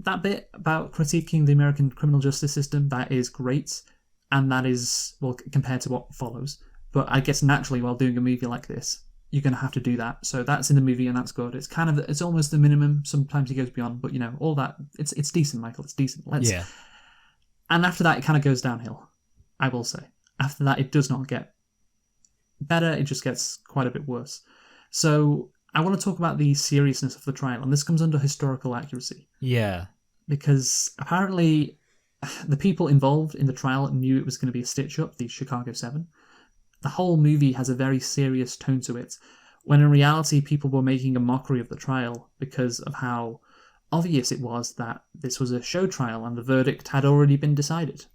that bit about critiquing the American criminal justice system, that is great, and that is compared to what follows. But I guess naturally, while doing a movie like this, you're going to have to do that. So that's in the movie, and that's good. It's it's almost the minimum. Sometimes he goes beyond, but all that it's decent, Michael. It's decent. And after that, it kind of goes downhill. I will say. After that, it does not get better. It just gets quite a bit worse. So I want to talk about the seriousness of the trial, and this comes under historical accuracy. Yeah. Because apparently the people involved in the trial knew it was going to be a stitch-up, the Chicago 7. The whole movie has a very serious tone to it, when in reality people were making a mockery of the trial because of how obvious it was that this was a show trial and the verdict had already been decided.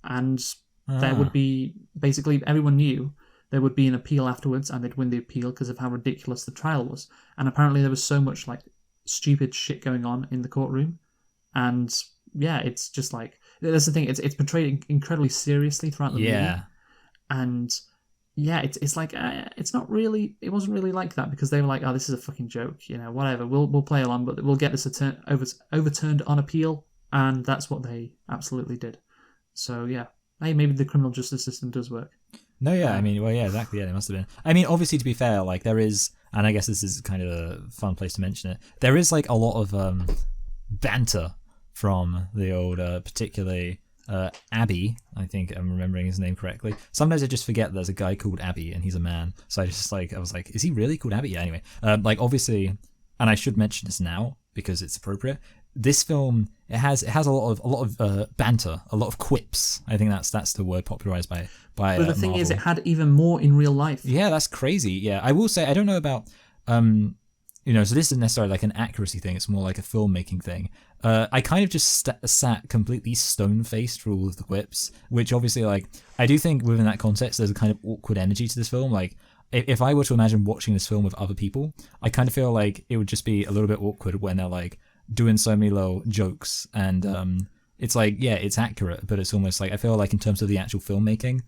And there would be, basically everyone knew there would be an appeal afterwards, and they'd win the appeal because of how ridiculous the trial was. And apparently there was so much like stupid shit going on in the courtroom. And yeah, it's just like, that's the thing, it's portrayed incredibly seriously throughout the movie. And yeah, it's like, it wasn't really like that, because they were like, oh, this is a fucking joke, whatever, we'll play along, but we'll get this overturned on appeal. And that's what they absolutely did. So yeah, hey, maybe the criminal justice system does work. No, yeah, I mean, well, yeah, exactly, yeah, there must have been. I mean, obviously, to be fair, like, there is, and I guess this is kind of a fun place to mention it, there is, like, a lot of banter from the old, particularly Abby, I think I'm remembering his name correctly. Sometimes I just forget there's a guy called Abby, and he's a man, so I was like, is he really called Abby? Yeah, anyway, like, obviously, and I should mention this now, because it's appropriate, this film, it has a lot of banter, a lot of quips. I think that's the word popularized by But the thing Marvel. is, it had even more in real life. Yeah, that's crazy. Yeah, I will say, I don't know about so this isn't necessarily like an accuracy thing. It's more like a filmmaking thing. I kind of just sat completely stone-faced through all of the quips, which obviously, like, I do think within that context, there's a kind of awkward energy to this film. Like, if I were to imagine watching this film with other people, I kind of feel like it would just be a little bit awkward when they're like doing so many little jokes, and it's like, yeah, it's accurate, but it's almost like, I feel like in terms of the actual filmmaking,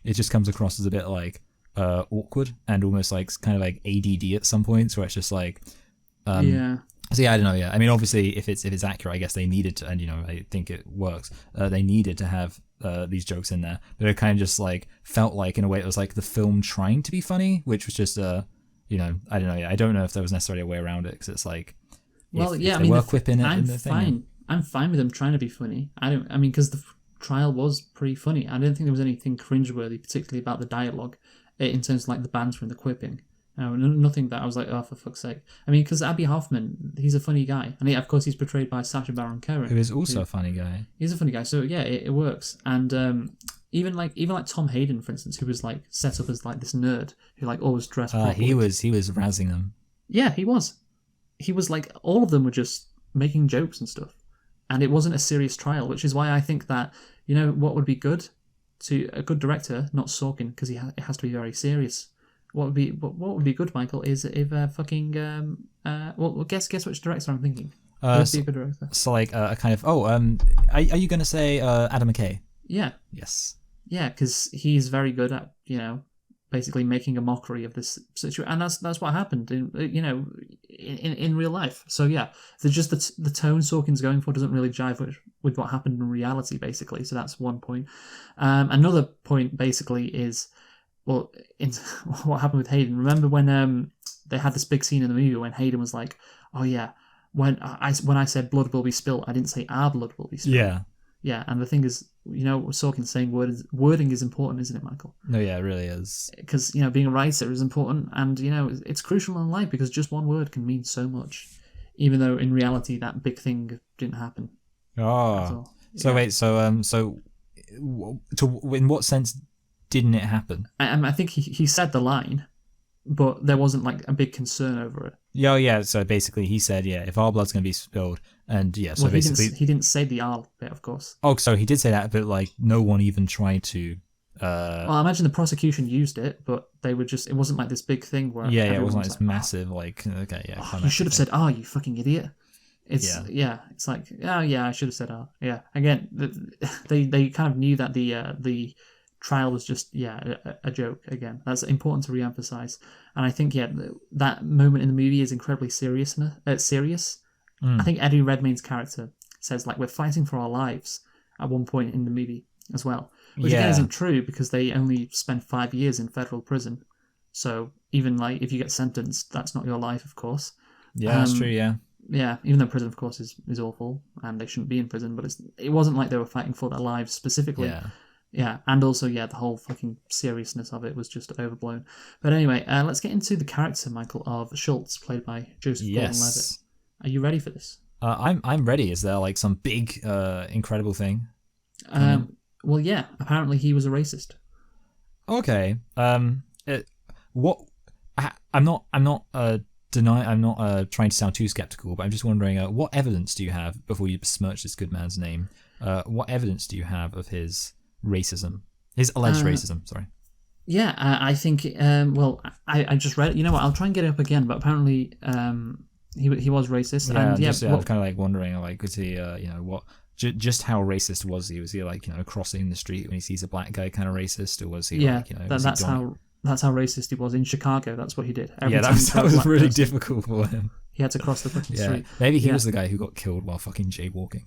it just comes across as a bit like awkward and almost like kind of like ADD at some points, where it's just like yeah. So yeah, I don't know. Yeah, I mean, obviously, if it's accurate, I guess they needed to, and I think it works. They needed to have these jokes in there, but it kind of just like felt like, in a way, it was like the film trying to be funny, which was just I don't know. Yeah, I don't know if there was necessarily a way around it, because it's like, well, if yeah, I mean, were quipping it in the thing. I'm fine with them trying to be funny. Because the trial was pretty funny. I didn't think there was anything cringeworthy, particularly about the dialogue, in terms of like the banter and the quipping. Nothing that I was like, oh, for fuck's sake. I mean, because Abby Hoffman, he's a funny guy, and of course he's portrayed by Sacha Baron Cohen, who is also a funny guy. He's a funny guy, so yeah, it works. And even like Tom Hayden, for instance, who was like set up as like this nerd who like always dressed properly. He was razzing them. Yeah, he was. He was like, all of them were just making jokes and stuff. And it wasn't a serious trial, which is why I think that, what would be good to a good director, not Sorkin, because it has to be very serious. What would be good, Michael, is if guess which director I'm thinking. Would be a good director. So like a kind of are you going to say Adam McKay? Yeah. Yes. Yeah, because he's very good at basically making a mockery of this situation, and that's what happened in real life. So yeah, just the tone Sorkin's going for doesn't really jive with what happened in reality, basically. So that's one point. Another point basically is, well, what happened with Hayden. Remember when they had this big scene in the movie when Hayden was like, "Oh yeah, when I said blood will be spilled, I didn't say our blood will be spilled." Yeah. Yeah, and the thing is, Sorkin's saying wording is important, isn't it, Michael? No, yeah, it really is. Because, being a writer is important, and, it's crucial in life, because just one word can mean so much, even though in reality that big thing didn't happen. Oh. So wait, so in what sense didn't it happen? I think he said the line, but there wasn't like a big concern over it. Yeah, yeah. So basically, he said, "Yeah, if our blood's going to be spilled," and yeah. So basically, he didn't say the "our" bit, of course. Oh, so he did say that, but like no one even tried to Well, I imagine the prosecution used it, but they were just, it wasn't like this big thing where it wasn't like this like, massive, like, okay, yeah. oh, you should have said, "Oh, you fucking idiot." It's Yeah. it's like, oh yeah, I should have said, "Oh." Yeah. Again, they kind of knew that the trial was just a joke. Again, that's important to re-emphasize. And I think that moment in the movie is incredibly serious. I think Eddie Redmayne's character says like, "We're fighting for our lives" at one point in the movie as well, which again isn't true because they only spend 5 years in federal prison. So even like if you get sentenced, that's not your life, of course. Yeah, that's true. Yeah. Yeah, even though prison, of course, is awful and they shouldn't be in prison, but it wasn't like they were fighting for their lives specifically. Yeah, and also, the whole fucking seriousness of it was just overblown. But anyway, let's get into the character, Michael, of Schultz, played by Joseph Gordon-Levitt. Are you ready for this? I'm ready. Is there like some big, incredible thing? Well, yeah. Apparently, he was a racist. Okay. I'm not trying to sound too skeptical, but I'm just wondering, what evidence do you have before you besmirch this good man's name? What evidence do you have of his racism? His alleged racism, sorry. Yeah, I think, I just read it. You know what, I'll try and get it up again, but apparently he was racist. Yeah, and, I was kind of like wondering, like, was he, what, just how racist was he? Was he like, crossing the street when he sees a black guy kind of racist? Or was he like, that's how racist he was in Chicago. That's what he did. That was really difficult for him. He had to cross the fucking street. Maybe he was the guy who got killed while fucking jaywalking.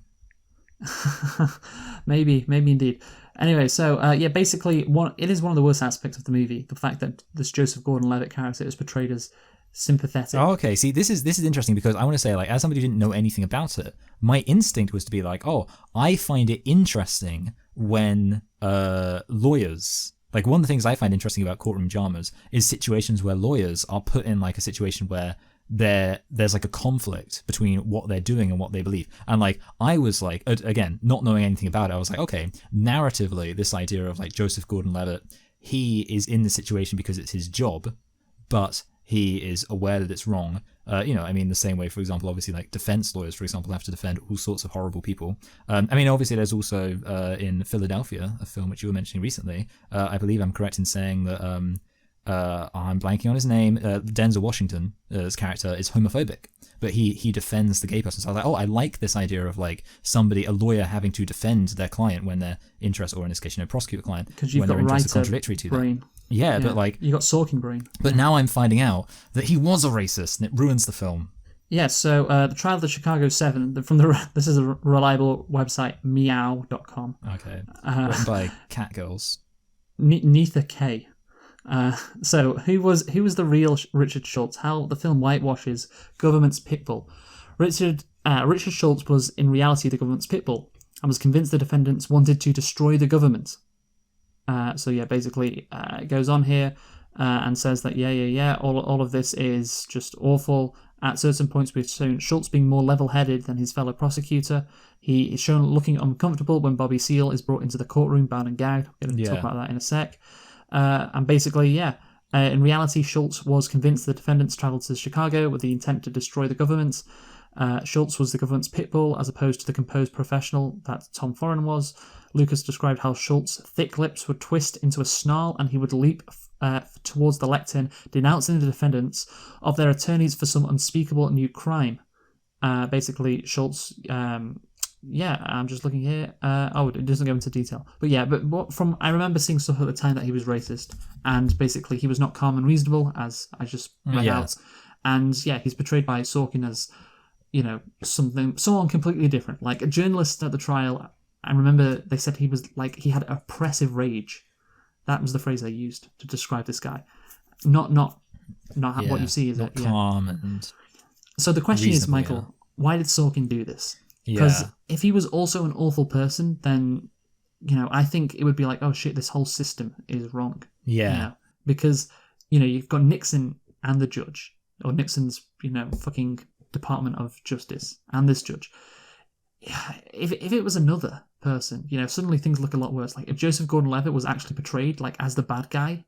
maybe indeed. Anyway, so basically, it is one of the worst aspects of the movie. The fact that this Joseph Gordon-Levitt character is portrayed as sympathetic. Oh, okay. See, this is interesting because I want to say, like, as somebody who didn't know anything about it, my instinct was to be like, oh, I find it interesting when lawyers. Like, one of the things I find interesting about courtroom dramas is situations where lawyers are put in like a situation where there's like a conflict between what they're doing and what they believe. And like, I was like, again, not knowing anything about it, I was like, okay, narratively, this idea of like Joseph Gordon-Levitt, he is in this situation because it's his job, but he is aware that it's wrong. The same way, for example, obviously, like defense lawyers, for example, have to defend all sorts of horrible people. Obviously, there's also in Philadelphia, a film which you were mentioning recently, I believe I'm correct in saying that I'm blanking on his name, Denzel Washington's character is homophobic, but he defends the gay person. So I was like, oh, I like this idea of like a lawyer having to defend their client when their interest, or in this case, prosecute a client when their interests are contradictory to them. Yeah, but like... You got Sorkin brain. But now I'm finding out that he was a racist, and it ruins the film. Yeah, so the trial of the Chicago 7, this is a reliable website, meow.com. Okay. Written by Catgirls. Neither K. So who was the real Richard Schultz? How the film whitewashes government's pitbull. Richard Schultz was in reality the government's pitbull and was convinced the defendants wanted to destroy the government. Basically, it goes on here and says that all of this is just awful. At certain points, we've shown Schultz being more level-headed than his fellow prosecutor. He is shown looking uncomfortable when Bobby Seale is brought into the courtroom, bound and gagged. We're going to talk about that in a sec. In reality, Schultz was convinced the defendants travelled to Chicago with the intent to destroy the government. Schultz was the government's pitbull as opposed to the composed professional that Tom Foreign was. Lucas described how Schultz's thick lips would twist into a snarl and he would leap towards the lectern, denouncing the defendants of their attorneys for some unspeakable new crime. Schultz... I'm just looking here. It doesn't go into detail. I remember seeing stuff at the time that he was racist, and basically he was not calm and reasonable, as I just read out. And he's portrayed by Sorkin as, someone completely different. Like a journalist at the trial, I remember they said he was like, he had oppressive rage. That was the phrase they used to describe this guy. Not what you see, is not it? Calm and. So the question is, Michael, why did Sorkin do this? Because if he was also an awful person, then, I think it would be like, oh shit, this whole system is wrong. Yeah. Because, you've got Nixon and the judge, or Nixon's, fucking Department of Justice and this judge. If it was another person, suddenly things look a lot worse. Like if Joseph Gordon-Levitt was actually portrayed like as the bad guy,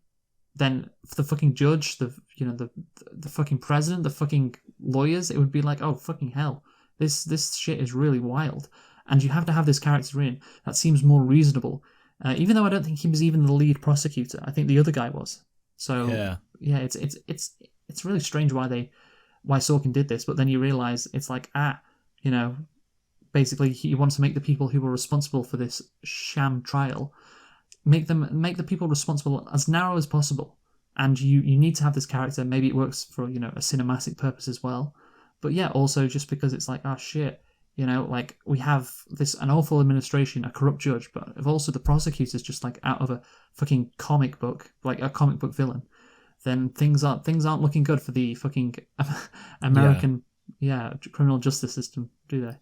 then for the fucking judge, the fucking president, the fucking lawyers, it would be like, oh fucking hell. This shit is really wild, and you have to have this character in that seems more reasonable, even though I don't think he was even the lead prosecutor. I think the other guy was. So yeah, it's really strange why Sorkin did this, but then you realize it's like, basically he wants to make the people who were responsible for this sham trial, make the people responsible as narrow as possible. And you need to have this character. Maybe it works for, a cinematic purpose as well. But yeah, also just because it's like, oh shit, like we have an awful administration, a corrupt judge, but if also the prosecutor's just like out of a fucking comic book, like a comic book villain, then things aren't looking good for the fucking American criminal justice system, do they?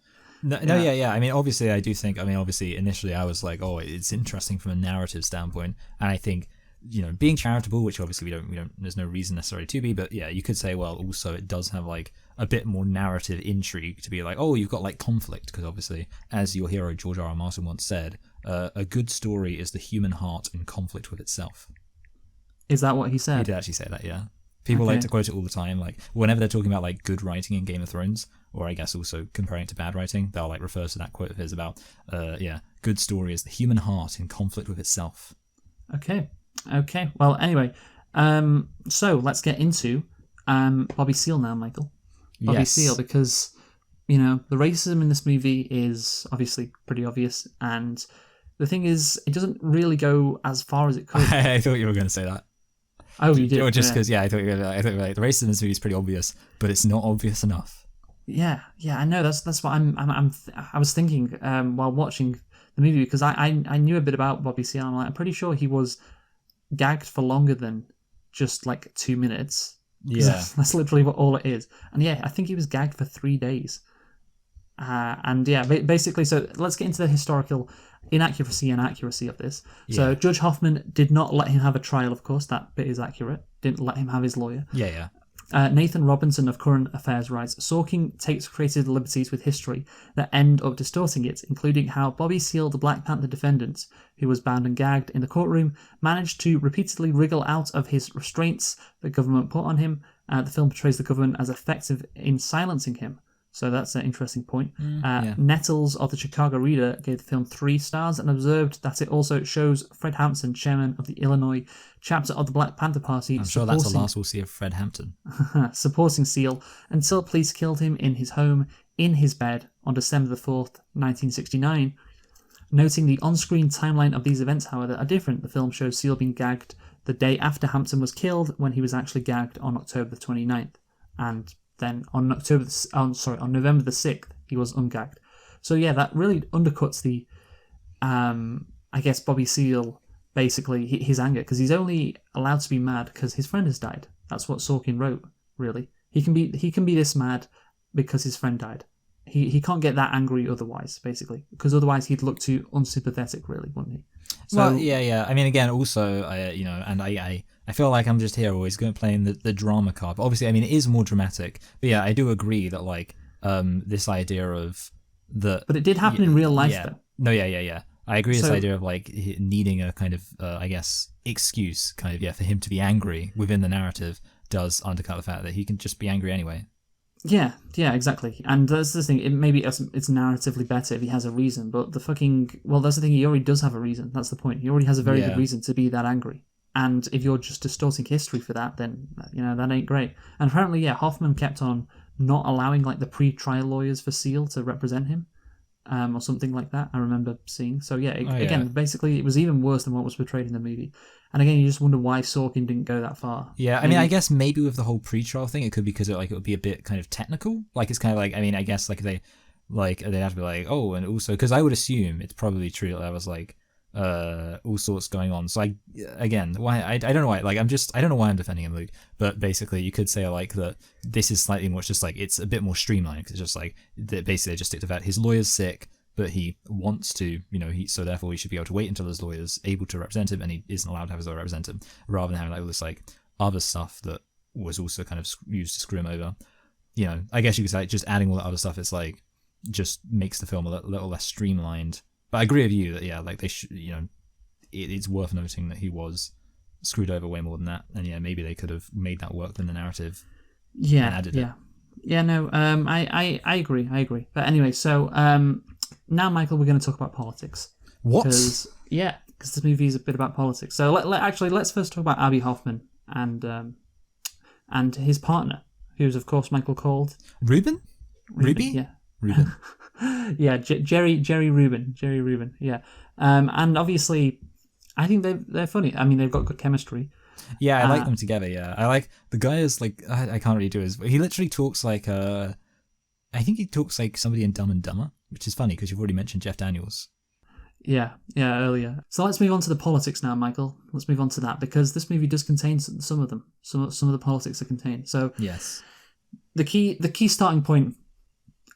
Yeah. I mean, obviously, I do think. I mean, obviously, initially, I was like, "Oh, it's interesting from a narrative standpoint," and I think, being charitable, which obviously we don't. There's no reason necessarily to be, but yeah, you could say, well, also it does have like a bit more narrative intrigue to be like, oh, you've got like conflict, because obviously, as your hero George R. R. Martin once said, a good story is the human heart in conflict with itself. Is that what he said? He did actually say that, yeah. People like to quote it all the time, like whenever they're talking about like good writing in Game of Thrones, or I guess also comparing it to bad writing, they'll like refer to that quote of his about, good story is the human heart in conflict with itself. Okay. Well, anyway, so let's get into Bobby Seale now, Michael. Bobby Seale, because the racism in this movie is obviously pretty obvious, and the thing is, it doesn't really go as far as it could. I thought you were going to say that. Oh, you did? Or just because, I thought you were like, the racism in this movie is pretty obvious, but it's not obvious enough. Yeah, I know. That's what I was thinking while watching the movie, because I knew a bit about Bobby Seale. I'm pretty sure he was gagged for longer than just like 2 minutes. Yeah, that's literally what all it is. And yeah, I think he was gagged for 3 days. And yeah, basically, so let's get into the historical inaccuracy and accuracy of this. Yeah. So Judge Hoffman did not let him have a trial, of course. That bit is accurate. Didn't let him have his lawyer. Yeah. Nathan Robinson of Current Affairs writes, Sorkin takes creative liberties with history that end up distorting it, including how Bobby Seale, the Black Panther defendant, who was bound and gagged in the courtroom, managed to repeatedly wriggle out of his restraints the government put on him. The film portrays the government as effective in silencing him. So that's an interesting point. Nettles of the Chicago Reader gave the film 3 stars and observed that it also shows Fred Hampton, chairman of the Illinois chapter of the Black Panther Party. I'm sure that's the last we'll see of Fred Hampton. Supporting Seale until police killed him in his home, in his bed, on December the 4th, 1969. Noting the on-screen timeline of these events, however, are different. The film shows Seale being gagged the day after Hampton was killed, when he was actually gagged on October the 29th. And then on November the 6th, he was ungagged. So yeah, that really undercuts the, I guess, Bobby Seale, basically, his anger, because he's only allowed to be mad because his friend has died. That's what Sorkin wrote, really. He can be this mad because his friend died. He can't get that angry otherwise, basically, because otherwise he'd look too unsympathetic, really, wouldn't he? So, well, yeah. I mean, again, also, I feel like I'm just here always going playing the drama card. But obviously, I mean, it is more dramatic. But yeah, I do agree that like this idea of the. But it did happen in real life, though. No, yeah. I agree with this idea of like needing a kind of, I guess, excuse, kind of, for him to be angry within the narrative does undercut the fact that he can just be angry anyway. Yeah, exactly. And that's the thing. It's narratively better if he has a reason. But that's the thing. He already does have a reason. That's the point. He already has a very good reason to be that angry. And if you're just distorting history for that, then that ain't great. And apparently, Hoffman kept on not allowing like the pre-trial lawyers for Seale to represent him, or something like that. I remember seeing. So again, basically, it was even worse than what was portrayed in the movie. And again, you just wonder why Sorkin didn't go that far. Yeah, I mean, I guess maybe with the whole pre-trial thing, it could be because it would be a bit kind of technical. Like it's kind of like, I mean, I guess like they'd have to be like, oh, and also because I would assume it's probably true that there was like all sorts going on. So I don't know why. Like I don't know why I'm defending him, Luke. But basically, you could say like that this is slightly more. It's just like it's a bit more streamlined. It's just like basically they just stick to that his lawyer's sick, but he wants to, so therefore he should be able to wait until his lawyer's able to represent him, and he isn't allowed to have his lawyer represent him, rather than having like all this like other stuff that was also kind of used to screw him over. I guess you could say just adding all that other stuff, it's like just makes the film a little less streamlined. But I agree with you that like they should, it's worth noting that he was screwed over way more than that, and maybe they could have made that work in the narrative. Yeah, and added it. Yeah. No. I agree. But anyway, so now, Michael, we're going to talk about politics. What? Because because this movie is a bit about politics. So let's first talk about Abbie Hoffman and his partner, who's of course Michael called Ruben. Ruby? Yeah. Ruben. Yeah, Jerry Rubin. Yeah. And obviously, I think they're funny. I mean, they've got good chemistry. Yeah, I like them together. Yeah, I like the guy is like I can't really do his. He literally talks like I think he talks like somebody in Dumb and Dumber, which is funny because you've already mentioned Jeff Daniels. Yeah, earlier. So let's move on to the politics now, Michael. Let's move on to that because this movie does contain some of them. Some of the politics are contained. So yes, the key starting point,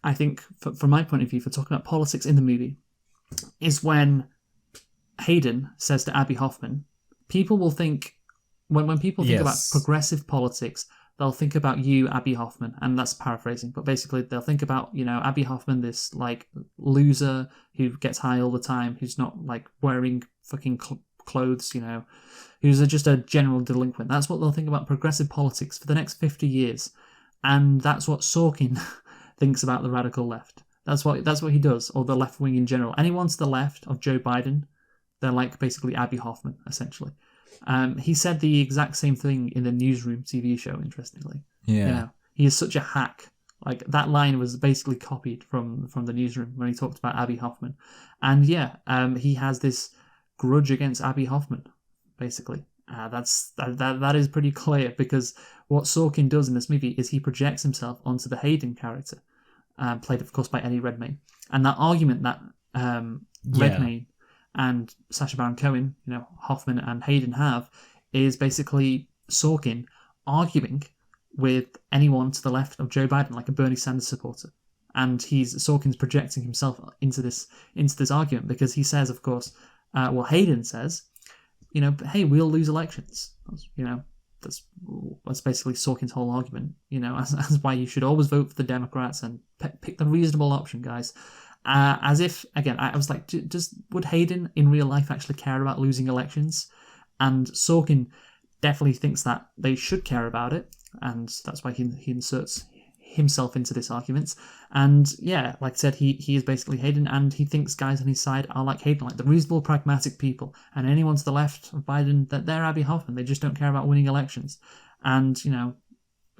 I think, from my point of view, for talking about politics in the movie, is when Hayden says to Abbie Hoffman, people will think when people think about progressive politics, they'll think about you, Abbie Hoffman, and that's paraphrasing, but basically they'll think about, Abbie Hoffman, this like loser who gets high all the time, who's not like wearing fucking clothes, who's just a general delinquent. That's what they'll think about progressive politics for the next 50 years. And that's what Sorkin thinks about the radical left. That's what he does, or the left wing in general. Anyone to the left of Joe Biden, they're like basically Abbie Hoffman, essentially. He said the exact same thing in the Newsroom TV show, interestingly. Yeah. He is such a hack. Like, that line was basically copied from the Newsroom when he talked about Abbie Hoffman. And he has this grudge against Abbie Hoffman, basically. That is pretty clear, because what Sorkin does in this movie is he projects himself onto the Hayden character, played, of course, by Eddie Redmayne. And that argument that Redmayne and Sacha Baron Cohen, Hoffman and Hayden have, is basically Sorkin arguing with anyone to the left of Joe Biden, like a Bernie Sanders supporter. And Sorkin's projecting himself into this argument, because he says, of course, Hayden says, hey, we'll lose elections. That's basically Sorkin's whole argument, as why you should always vote for the Democrats and pick the reasonable option, guys. As if, again, I was like, would Hayden in real life actually care about losing elections? And Sorkin definitely thinks that they should care about it, and that's why he inserts himself into this argument. And yeah, like I said, he is basically Hayden, and he thinks guys on his side are like Hayden, like the reasonable, pragmatic people. And anyone to the left of Biden, that they're Abbie Hoffman. They just don't care about winning elections. And,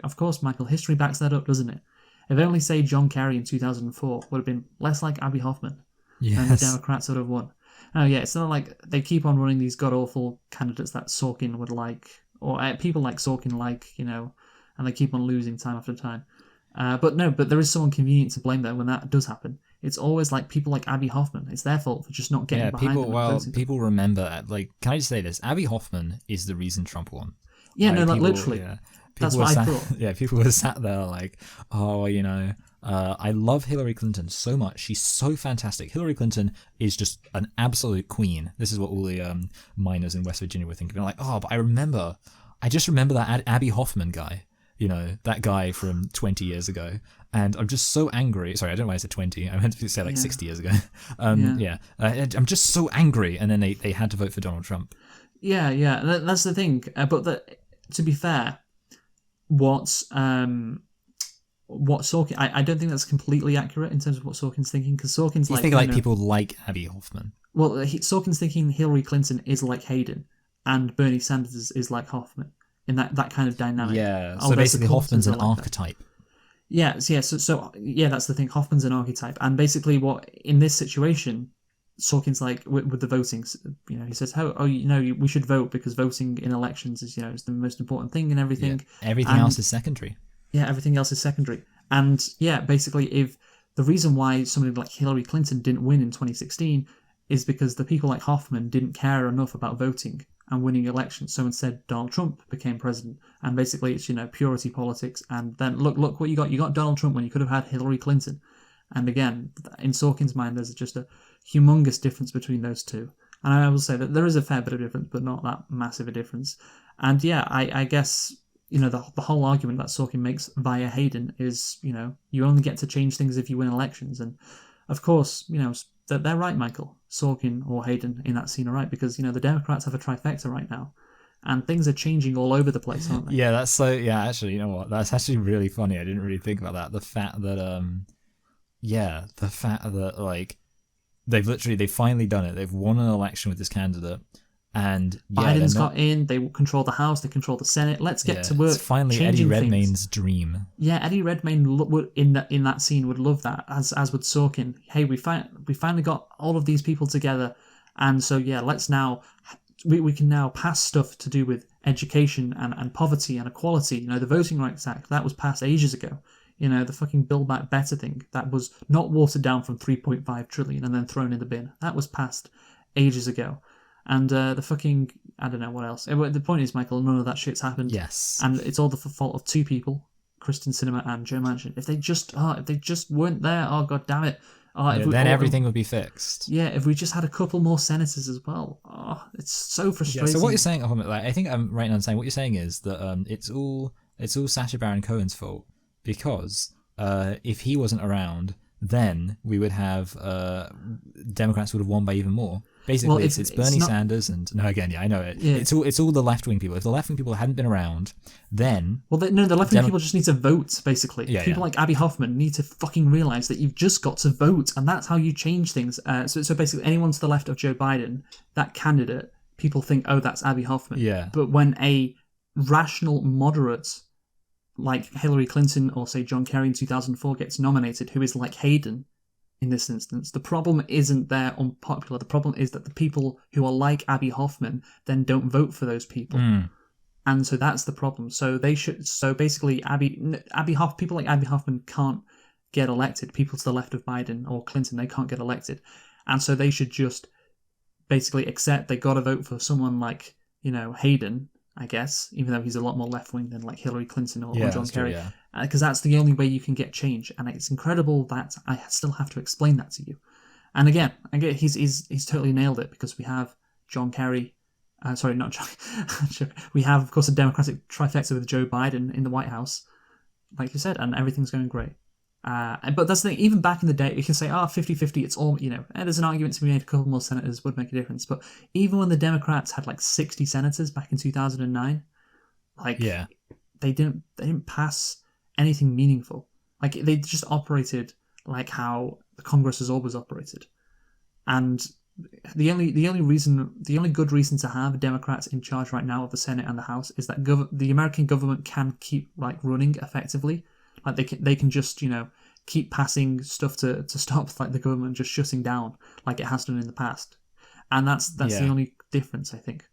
of course, Michael, history backs that up, doesn't it? If only, say, John Kerry in 2004 would have been less like Abbie Hoffman, and the Democrats would have won. Oh yeah, it's not like they keep on running these god-awful candidates that Sorkin would like, or people like Sorkin like, and they keep on losing time after time. But there is someone convenient to blame, though, when that does happen. It's always like people like Abbie Hoffman. It's their fault for just not getting behind them. People remember, like, can I just say this? Abbie Hoffman is the reason Trump won. Yeah, literally. Yeah. That's what I thought. Yeah, people were sat there like, I love Hillary Clinton so much. She's so fantastic. Hillary Clinton is just an absolute queen. This is what all the miners in West Virginia were thinking. They're like, but I just remember that Abbie Hoffman guy. That guy from 20 years ago. And I'm just so angry. Sorry, I don't know why I said 20. I meant to say 60 years ago. I'm just so angry. And then they had to vote for Donald Trump. Yeah. That's the thing. To be fair, what Sorkin, I don't think that's completely accurate in terms of what Sorkin's thinking, because Sorkin's like... You think like people like Abbie Hoffman? Well, Sorkin's thinking Hillary Clinton is like Hayden, and Bernie Sanders is like Hoffman, in that kind of dynamic. Yeah, so basically Hoffman's an archetype. Yeah, so that's the thing, Hoffman's an archetype, and basically what, in this situation, Sorkin's like, with the voting, he says, we should vote because voting in elections is, is the most important thing and everything. Yeah. Everything else is secondary. Yeah, everything else is secondary. And yeah, basically, if the reason why somebody like Hillary Clinton didn't win in 2016 is because the people like Hoffman didn't care enough about voting and winning elections. So instead, Donald Trump became president. And basically, it's, purity politics. And then look what you got. You got Donald Trump when you could have had Hillary Clinton. And again, in Sorkin's mind, there's just a humongous difference between those two. And I will say that there is a fair bit of difference, but not that massive a difference. And yeah, I guess, the whole argument that Sorkin makes via Hayden is, you only get to change things if you win elections. And of course, they're right, Michael. Sorkin or Hayden in that scene are right, because, the Democrats have a trifecta right now. And things are changing all over the place, aren't they? Yeah, that's so... Yeah, actually, you know what? That's actually really funny. I didn't really think about that. The fact that, like... they've finally done it. They've won an election with this candidate, and Biden's got in. They control the House. They control the Senate. Let's get to work. It's finally Eddie Redmayne's dream. Yeah, Eddie Redmayne would in that scene would love that, as would Sorkin. Hey, we finally got all of these people together, and so yeah, let's now we can now pass stuff to do with education and poverty and equality. You know, the Voting Rights Act that was passed ages ago. You know, the fucking Build Back Better thing that was not watered down from 3.5 trillion and then thrown in the bin. That was passed ages ago. And the fucking, I don't know what else. The point is, Michael, none of that shit's happened. Yes. And it's all the fault of two people, Kristen Sinema and Joe Manchin. If they just weren't there, oh god damn it. Then everything would be fixed. Yeah, if we just had a couple more senators as well. Oh, it's so frustrating. Yeah, so what you're saying, I think I'm right now saying what you're saying is that it's all Sacha Baron Cohen's fault. Because if he wasn't around, then we would have Democrats would have won by even more. Basically, it's Bernie Sanders and I know it. Yeah. It's all the left wing people. If the left wing people hadn't been around, then the left wing people just need to vote. Basically, people like Abby Hoffman need to fucking realize that you've just got to vote, and that's how you change things. So basically, anyone to the left of Joe Biden, that candidate, people think, oh, that's Abby Hoffman. Yeah. But when a rational moderate like Hillary Clinton or say John Kerry in 2004 gets nominated, who is like Hayden in this instance, the problem isn't they're unpopular. The problem is that the people who are like Abby Hoffman then don't vote for those people. And so that's the problem. So they should. So basically, people like Abby Hoffman can't get elected. People to the left of Biden or Clinton, they can't get elected. And so they should just basically accept they got to vote for someone like, Hayden, I guess, even though he's a lot more left-wing than like Hillary Clinton or John Kerry. Because that's the only way you can get change. And it's incredible that I still have to explain that to you. And again, he's totally nailed it because we have John Kerry. Sorry, not John. We have, of course, a Democratic trifecta with Joe Biden in the White House, like you said, and everything's going great. But that's the thing, even back in the day, you can say, 50-50, it's all, there's an argument to be made, a couple more senators would make a difference. But even when the Democrats had like 60 senators back in 2009, they didn't pass anything meaningful. Like, they just operated like how the Congress has always operated. And the only good reason to have Democrats in charge right now of the Senate and the House is that the American government can keep like running effectively. Like they can just keep passing stuff to stop like the government just shutting down like it has done in the past, and that's the only difference I think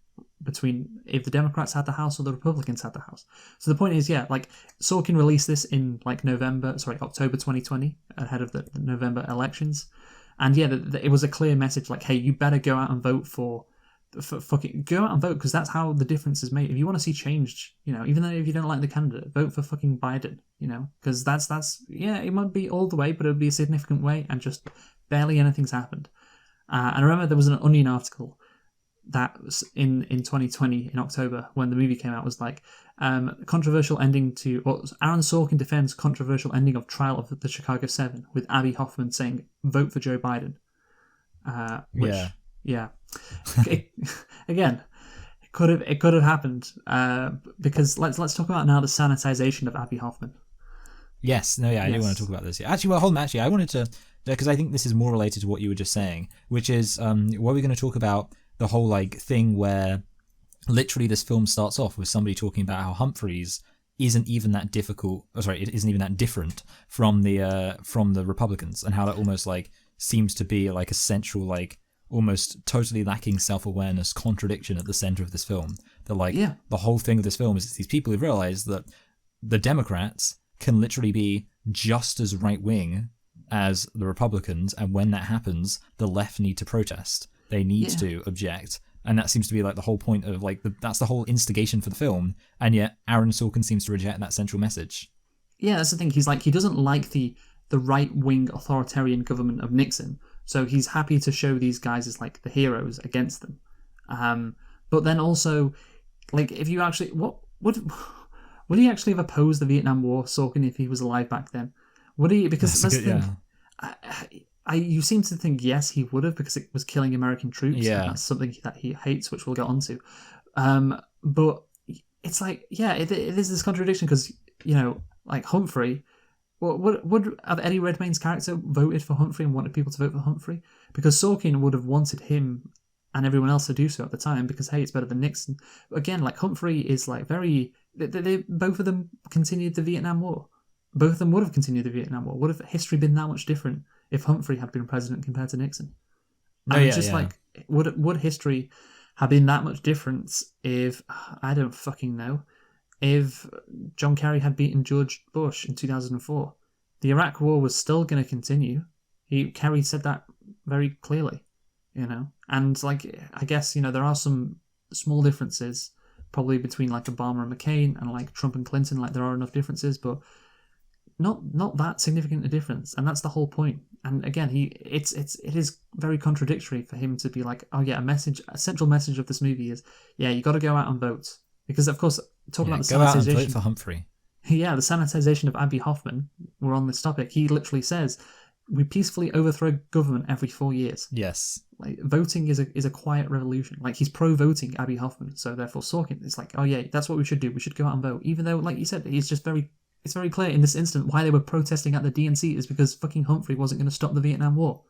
between if the Democrats had the House or the Republicans had the House. So the point is, like Sorkin released this in like October 2020 ahead of the November elections, and it was a clear message like, hey, you better go out and vote for fucking go out and vote because that's how the difference is made. If you want to see change, even though if you don't like the candidate, vote for fucking Biden, because that's it might be all the way, but it'll be a significant way, and just barely anything's happened. And I remember there was an Onion article that was in 2020 in October when the movie came out, was like controversial ending to Aaron Sorkin defends controversial ending of trial of the Chicago 7 with Abby Hoffman saying vote for Joe Biden, Again, it could have happened because let's talk about now the sanitization of Abby Hoffman. Yes, I do want to talk about this. Actually, well, hold on. Actually, I wanted to, because I think this is more related to what you were just saying, which is what we're going to talk about the whole like thing where literally this film starts off with somebody talking about how Humphreys isn't even that difficult. It isn't even that different from the Republicans, and how that almost like seems to be like a central like almost totally lacking self-awareness contradiction at the center of this film. That the whole thing of this film is these people who realize that the Democrats can literally be just as right-wing as the Republicans, and when that happens, the left need to protest. They need to object. And that seems to be like the whole point of like that's the whole instigation for the film, and yet Aaron Sorkin seems to reject that central message. Yeah, that's the thing. He's like, he doesn't like the right-wing authoritarian government of Nixon, so he's happy to show these guys as like the heroes against them. But then also, like, if you actually would he actually have opposed the Vietnam War, Sorkin, if he was alive back then? Would he? Because that's the thing. You seem to think yes, he would have, because it was killing American troops. Yeah, and that's something that he hates, which we'll get onto. But it's like, it is this contradiction because like Humphrey would have Eddie Redmayne's character voted for Humphrey and wanted people to vote for Humphrey? Because Sorkin would have wanted him and everyone else to do so at the time because, hey, it's better than Nixon. Again, like, Humphrey is like very... both of them continued the Vietnam War. Both of them would have continued the Vietnam War. Would have history been that much different if Humphrey had been president compared to Nixon? Like, would history have been that much different if... I don't fucking know. If John Kerry had beaten George Bush in 2004. The Iraq War was still going to continue. Kerry said that very clearly, you know? And, like, I guess, you know, there are some small differences probably between, like, Obama and McCain and, like, Trump and Clinton. Like, there are enough differences, but not that significant a difference. And that's the whole point. And again, it is very contradictory for him to be like, oh yeah, a central message of this movie is, yeah, you got to go out and vote. Because, of course, talking about the go out and sanitization... vote for Humphrey. Yeah, the sanitization of Abbie Hoffman, we're on this topic. He literally says, we peacefully overthrow government every 4 years. Yes. Like, voting is a quiet revolution. Like, he's pro-voting Abbie Hoffman, so therefore Sorkin is like, oh yeah, that's what we should do. We should go out and vote. Even though, like you said, it's very clear in this instant why they were protesting at the DNC is because fucking Humphrey wasn't going to stop the Vietnam War.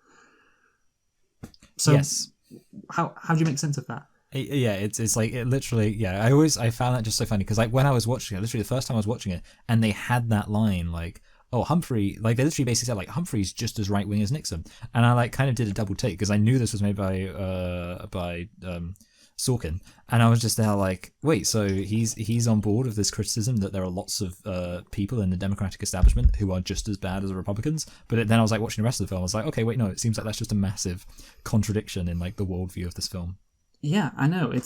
So, yes. How do you make sense of that? Yeah, it's like, it literally, yeah, I found that just so funny because, like, when I was watching it, literally the first time I was watching it, and they had that line, like, oh, Humphrey, like, they literally basically said, like, Humphrey's just as right-wing as Nixon, and I, like, kind of did a double take because I knew this was made by Sorkin, and I was just there like, wait, so he's on board with this criticism that there are lots of people in the Democratic establishment who are just as bad as the Republicans, but then I was like watching the rest of the film, I was like, okay, wait, no, it seems like that's just a massive contradiction in, like, the worldview of this film. Yeah, I know, it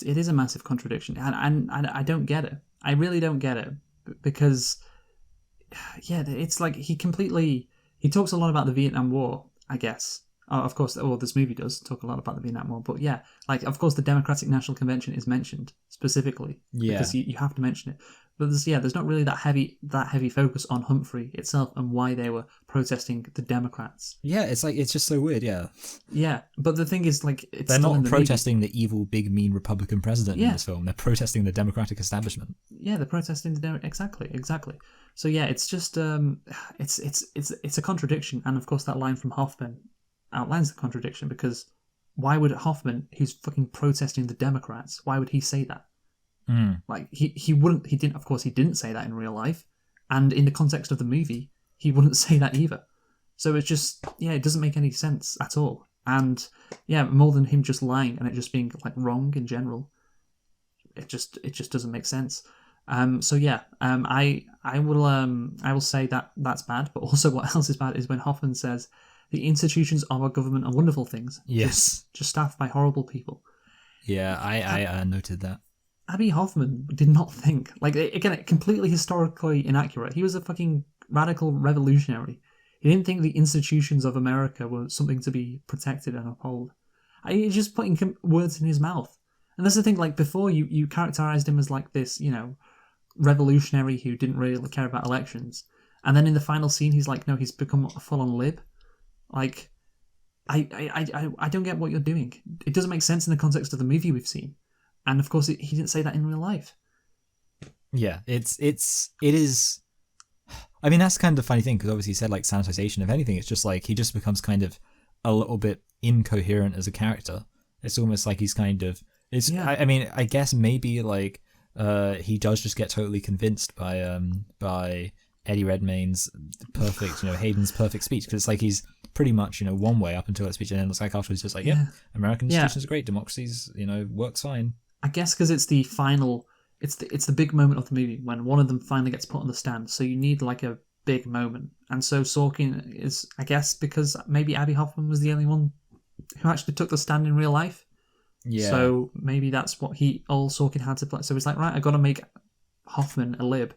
is a massive contradiction, and I don't get it. I really don't get it, because, yeah, it's like he talks a lot about the Vietnam War, I guess. Oh, of course, this movie does talk a lot about the Vietnam War, but yeah, like, of course, the Democratic National Convention is mentioned specifically, because you have to mention it. But there's not really that heavy focus on Humphrey itself and why they were protesting the Democrats. Yeah, it's like, it's just so weird, yeah. Yeah, but the thing is, like, they're not protesting the evil, big, mean Republican president in this film. They're protesting the Democratic establishment. Yeah, they're protesting exactly. So yeah, it's just it's a contradiction, and of course that line from Hoffman outlines the contradiction, because why would Hoffman, who's fucking protesting the Democrats, why would he say that? Like, he didn't say that in real life, and in the context of the movie, he wouldn't say that either. So it's just, yeah, it doesn't make any sense at all. And yeah, more than him just lying and it just being, like, wrong in general, it just doesn't make sense. So yeah, I will say that that's bad. But also, what else is bad is when Hoffman says, the institutions of our government are wonderful things. Yes. Just staffed by horrible people. Yeah, I noted that. Abbie Hoffman did not think, like, again, completely historically inaccurate. He was a fucking radical revolutionary. He didn't think the institutions of America were something to be protected and upheld. He's just putting words in his mouth. And that's the thing, like, before you characterized him as, like, this, you know, revolutionary who didn't really care about elections. And then in the final scene, he's like, no, he's become a full-on lib. Like, I don't get what you're doing. It doesn't make sense in the context of the movie we've seen. And of course, he didn't say that in real life. Yeah, it is. I mean, that's kind of the funny thing, because obviously he said, like, sanitization. If anything, it's just like he just becomes kind of a little bit incoherent as a character. It's almost like he's kind of. I mean, I guess maybe, like, he does just get totally convinced by Eddie Redmayne's perfect, you know, Hayden's perfect speech, because it's like he's pretty much, you know, one way up until that speech, and then it's like afterwards just like, American institutions are great, democracies, you know, works fine. I guess because it's the final, it's the big moment of the movie when one of them finally gets put on the stand. So you need, like, a big moment, and so Sorkin is, I guess, because maybe Abbie Hoffman was the only one who actually took the stand in real life. Yeah. So maybe that's what all Sorkin had to play. So it's like, right, I got to make Hoffman a lib.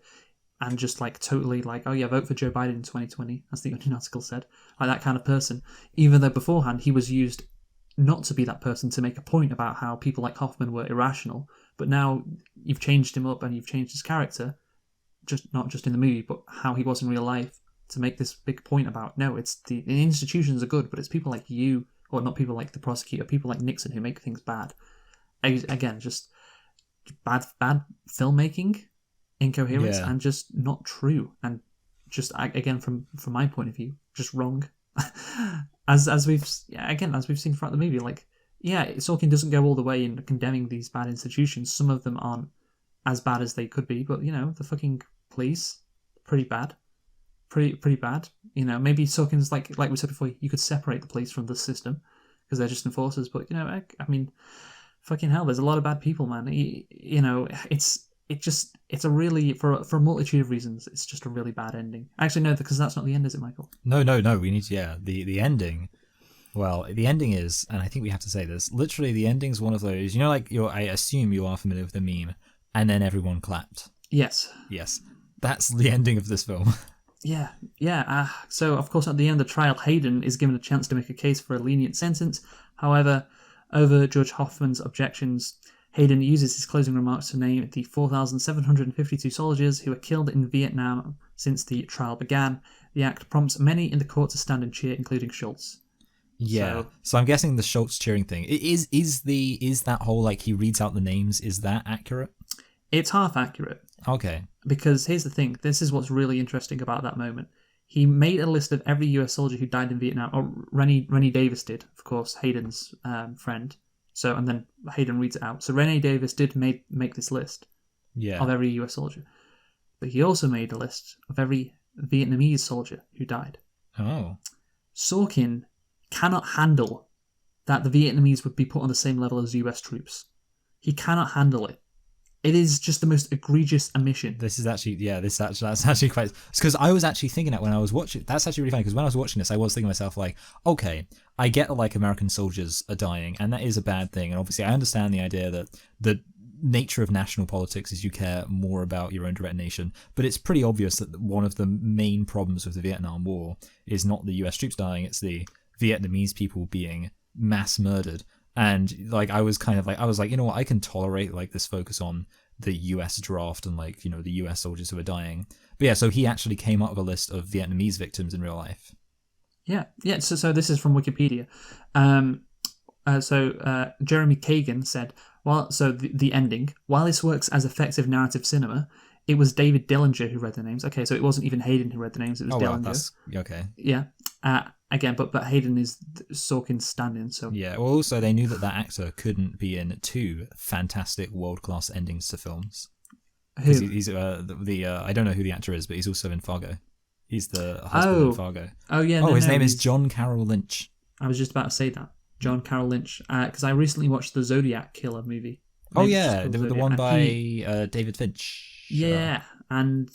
And just, like, totally, like, oh yeah, vote for Joe Biden in 2020, as the Onion article said. Like, that kind of person. Even though beforehand he was used not to be that person, to make a point about how people like Hoffman were irrational. But now you've changed him up and you've changed his character, not just in the movie, but how he was in real life, to make this big point about, no, it's the institutions are good, but it's people like you, or not people like the prosecutor, people like Nixon who make things bad. Again, just bad filmmaking, incoherence, and just not true, and just again from my point of view, just wrong. as we've seen throughout the movie, like Sorkin doesn't go all the way in condemning these bad institutions. Some of them aren't as bad as they could be, but the fucking police, pretty bad. Pretty bad. Maybe Sorkin's like we said before, you could separate the police from the system because they're just enforcers. But I mean, fucking hell, there's a lot of bad people, man. It's a really for a multitude of reasons, it's just a really bad ending. Actually, no, because that's not the end, is it, Michael? No. We need to, the ending. Well, the ending is, and I think we have to say this. Literally, the ending's one of those. I assume you are familiar with the meme, and then everyone clapped. Yes. That's the ending of this film. Yeah. So, of course, at the end of the trial, Hayden is given a chance to make a case for a lenient sentence. However, over Judge Hoffman's objections, Hayden uses his closing remarks to name the 4,752 soldiers who were killed in Vietnam since the trial began. The act prompts many in the court to stand and cheer, including Schultz. Yeah. So I'm guessing the Schultz cheering thing is that whole like he reads out the names. Is that accurate? It's half accurate. Okay. Because here's the thing. This is what's really interesting about that moment. He made a list of every US soldier who died in Vietnam. Or Rennie Davis did, of course, Hayden's friend. So, and then Hayden reads it out. So Rennie Davis did make this list of every US soldier. But he also made a list of every Vietnamese soldier who died. Oh. Sorkin cannot handle that the Vietnamese would be put on the same level as US troops. He cannot handle it. It is just the most egregious omission. That's actually quite... It's because I was actually thinking that when I was watching... That's actually really funny, because when I was watching this, I was thinking to myself, like, okay, I get that, like, American soldiers are dying, and that is a bad thing, and obviously I understand the idea that the nature of national politics is you care more about your own direct nation, but it's pretty obvious that one of the main problems with the Vietnam War is not the US troops dying, it's the Vietnamese people being mass murdered. And like I was like, you know what, I can tolerate like this focus on the US draft and like, the US soldiers who are dying. But yeah, so he actually came up with a list of Vietnamese victims in real life. Yeah. So this is from Wikipedia. Jeremy Kagan said, the ending, while this works as effective narrative cinema, it was David Dillinger who read the names. Okay, so it wasn't even Hayden who read the names, it was Dillinger. That's okay. Yeah. Again, but Hayden is Sorkin's stand-in, so... Yeah, well, also, they knew that actor couldn't be in two fantastic world-class endings to films. Who? He's I don't know who the actor is, but he's also in Fargo. He's the husband in Fargo. Oh, yeah. His name is John Carroll Lynch. I was just about to say that. John Carroll Lynch. Because I recently watched the Zodiac Killer movie. Oh, yeah, the one by David Finch. Yeah, and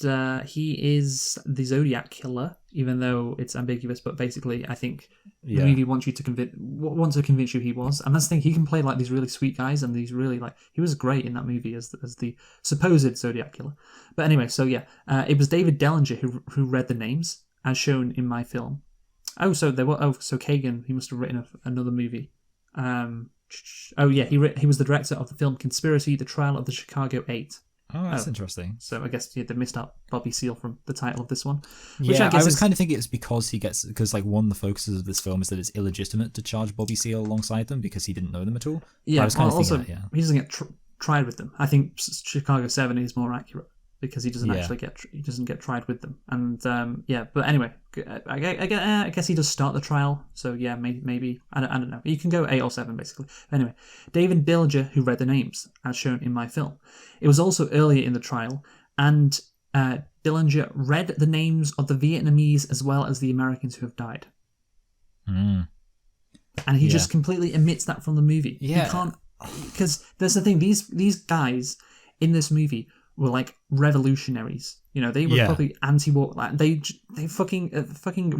he is the Zodiac Killer, even though it's ambiguous. But basically, I think the movie wants to convince you he was. And that's the thing; he can play like these really sweet guys, and these really like he was great in that movie as the supposed Zodiac Killer. But anyway, so yeah, it was David Dellinger who read the names as shown in my film. So Kagan, he must have written another movie. He was the director of the film Conspiracy: The Trial of the Chicago 8. Oh, that's interesting. So I guess they missed out Bobby Seale from the title of this one. Which I was kind of thinking it's because one of the focuses of this film is that it's illegitimate to charge Bobby Seale alongside them because he didn't know them at all. Yeah, I was kind of thinking that, he doesn't get tried with them. I think Chicago 7 is more accurate because he doesn't actually get tried with them. And but anyway, I guess he does start the trial. So yeah, maybe I don't know. You can go 8 or 7 basically. Anyway, David Dillinger, who read the names as shown in my film. It was also earlier in the trial, and Dillinger read the names of the Vietnamese as well as the Americans who have died. Mm. And he just completely omits that from the movie. Yeah, he can't, because that's the thing. These guys in this movie were like revolutionaries. They were probably anti-war. Like they fucking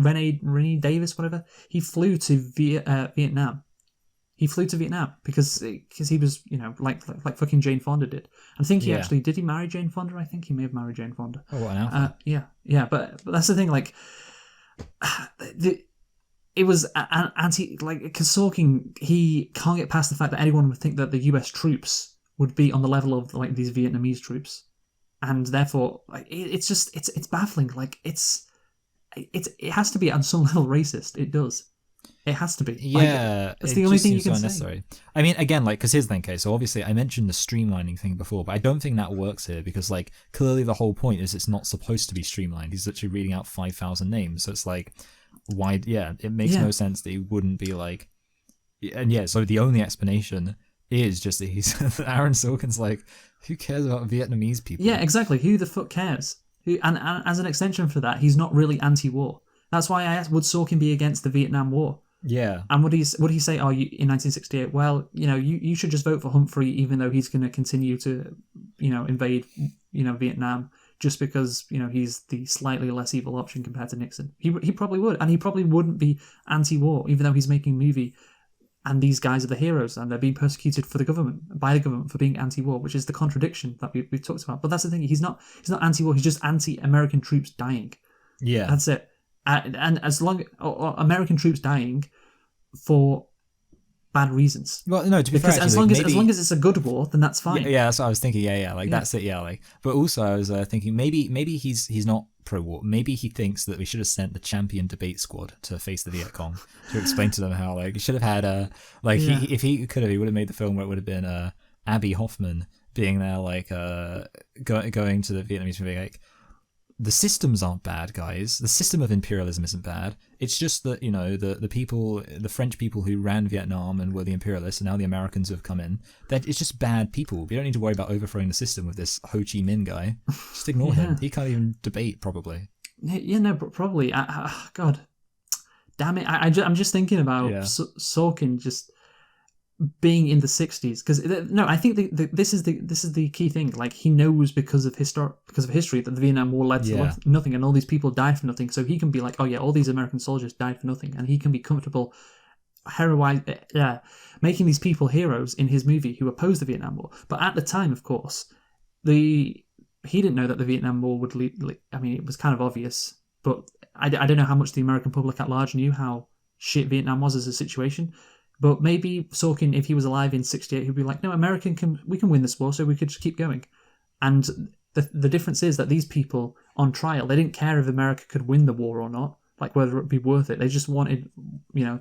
Rennie Davis, whatever. He flew to Vietnam. He flew to Vietnam because he was, like fucking Jane Fonda did. I think he actually did. He marry Jane Fonda? I think he may have married Jane Fonda. Oh, what an alpha. Yeah. But that's the thing. Like, it was anti. Like, because Sorkin, he can't get past the fact that anyone would think that the US troops would be on the level of like these Vietnamese troops, and therefore, like, it's baffling. Like, it has to be on some level racist. It does. It has to be. Yeah, that's it the only just thing you seems can so say. unnecessary. I mean, again, like, because here's the thing, okay, so obviously I mentioned the streamlining thing before, but I don't think that works here because, like, clearly the whole point is it's not supposed to be streamlined. He's literally reading out 5,000 names, so it's like, why? Yeah, it makes no sense that he wouldn't be like, and yeah, so the only explanation is just that he's Aaron Sorkin's like, who cares about Vietnamese people? Yeah, exactly. Who the fuck cares? And as an extension for that, he's not really anti-war. That's why I asked, would Sorkin be against the Vietnam War? Yeah. And would he say, oh, in 1968, well, you should just vote for Humphrey, even though he's going to continue to, invade, Vietnam, just because, he's the slightly less evil option compared to Nixon. He probably would. And he probably wouldn't be anti-war, even though he's making a movie and these guys are the heroes and they're being persecuted by the government for being anti-war, which is the contradiction that we've talked about. But that's the thing. He's not anti-war. He's just anti-American troops dying. Yeah. That's it. And as long American troops dying for bad reasons. Well, no, to be fair, because as long as it's a good war, then that's fine. Yeah, that's what I was thinking. Yeah, like that's it. Yeah, like, but also I was thinking maybe he's not pro-war. Maybe he thinks that we should have sent the champion debate squad to face the Viet Cong to explain to them how, like, he should have had if he could have, he would have made the film where it would have been Abby Hoffman being there, like going to the Vietnamese and being like, the systems aren't bad, guys. The system of imperialism isn't bad. It's just that, the people, the French people who ran Vietnam and were the imperialists, and now the Americans who have come in, it's just bad people. We don't need to worry about overthrowing the system with this Ho Chi Minh guy. Just ignore him. He can't even debate, probably. Yeah, no, probably. God damn it. I'm just thinking about Sorkin just being in the 60s, because I think this is the key thing. Like, he knows because of history that the Vietnam War led to nothing, and all these people died for nothing. So he can be like, oh yeah, all these American soldiers died for nothing, and he can be comfortable making these people heroes in his movie who opposed the Vietnam War. But at the time, of course, he didn't know that the Vietnam War would lead. I mean, it was kind of obvious, but I don't know how much the American public at large knew how shit Vietnam was as a situation. But maybe Sorkin, if he was alive in 68, he'd be like, no, we can win this war, so we could just keep going. And the difference is that these people on trial, they didn't care if America could win the war or not, like whether it would be worth it. They just wanted,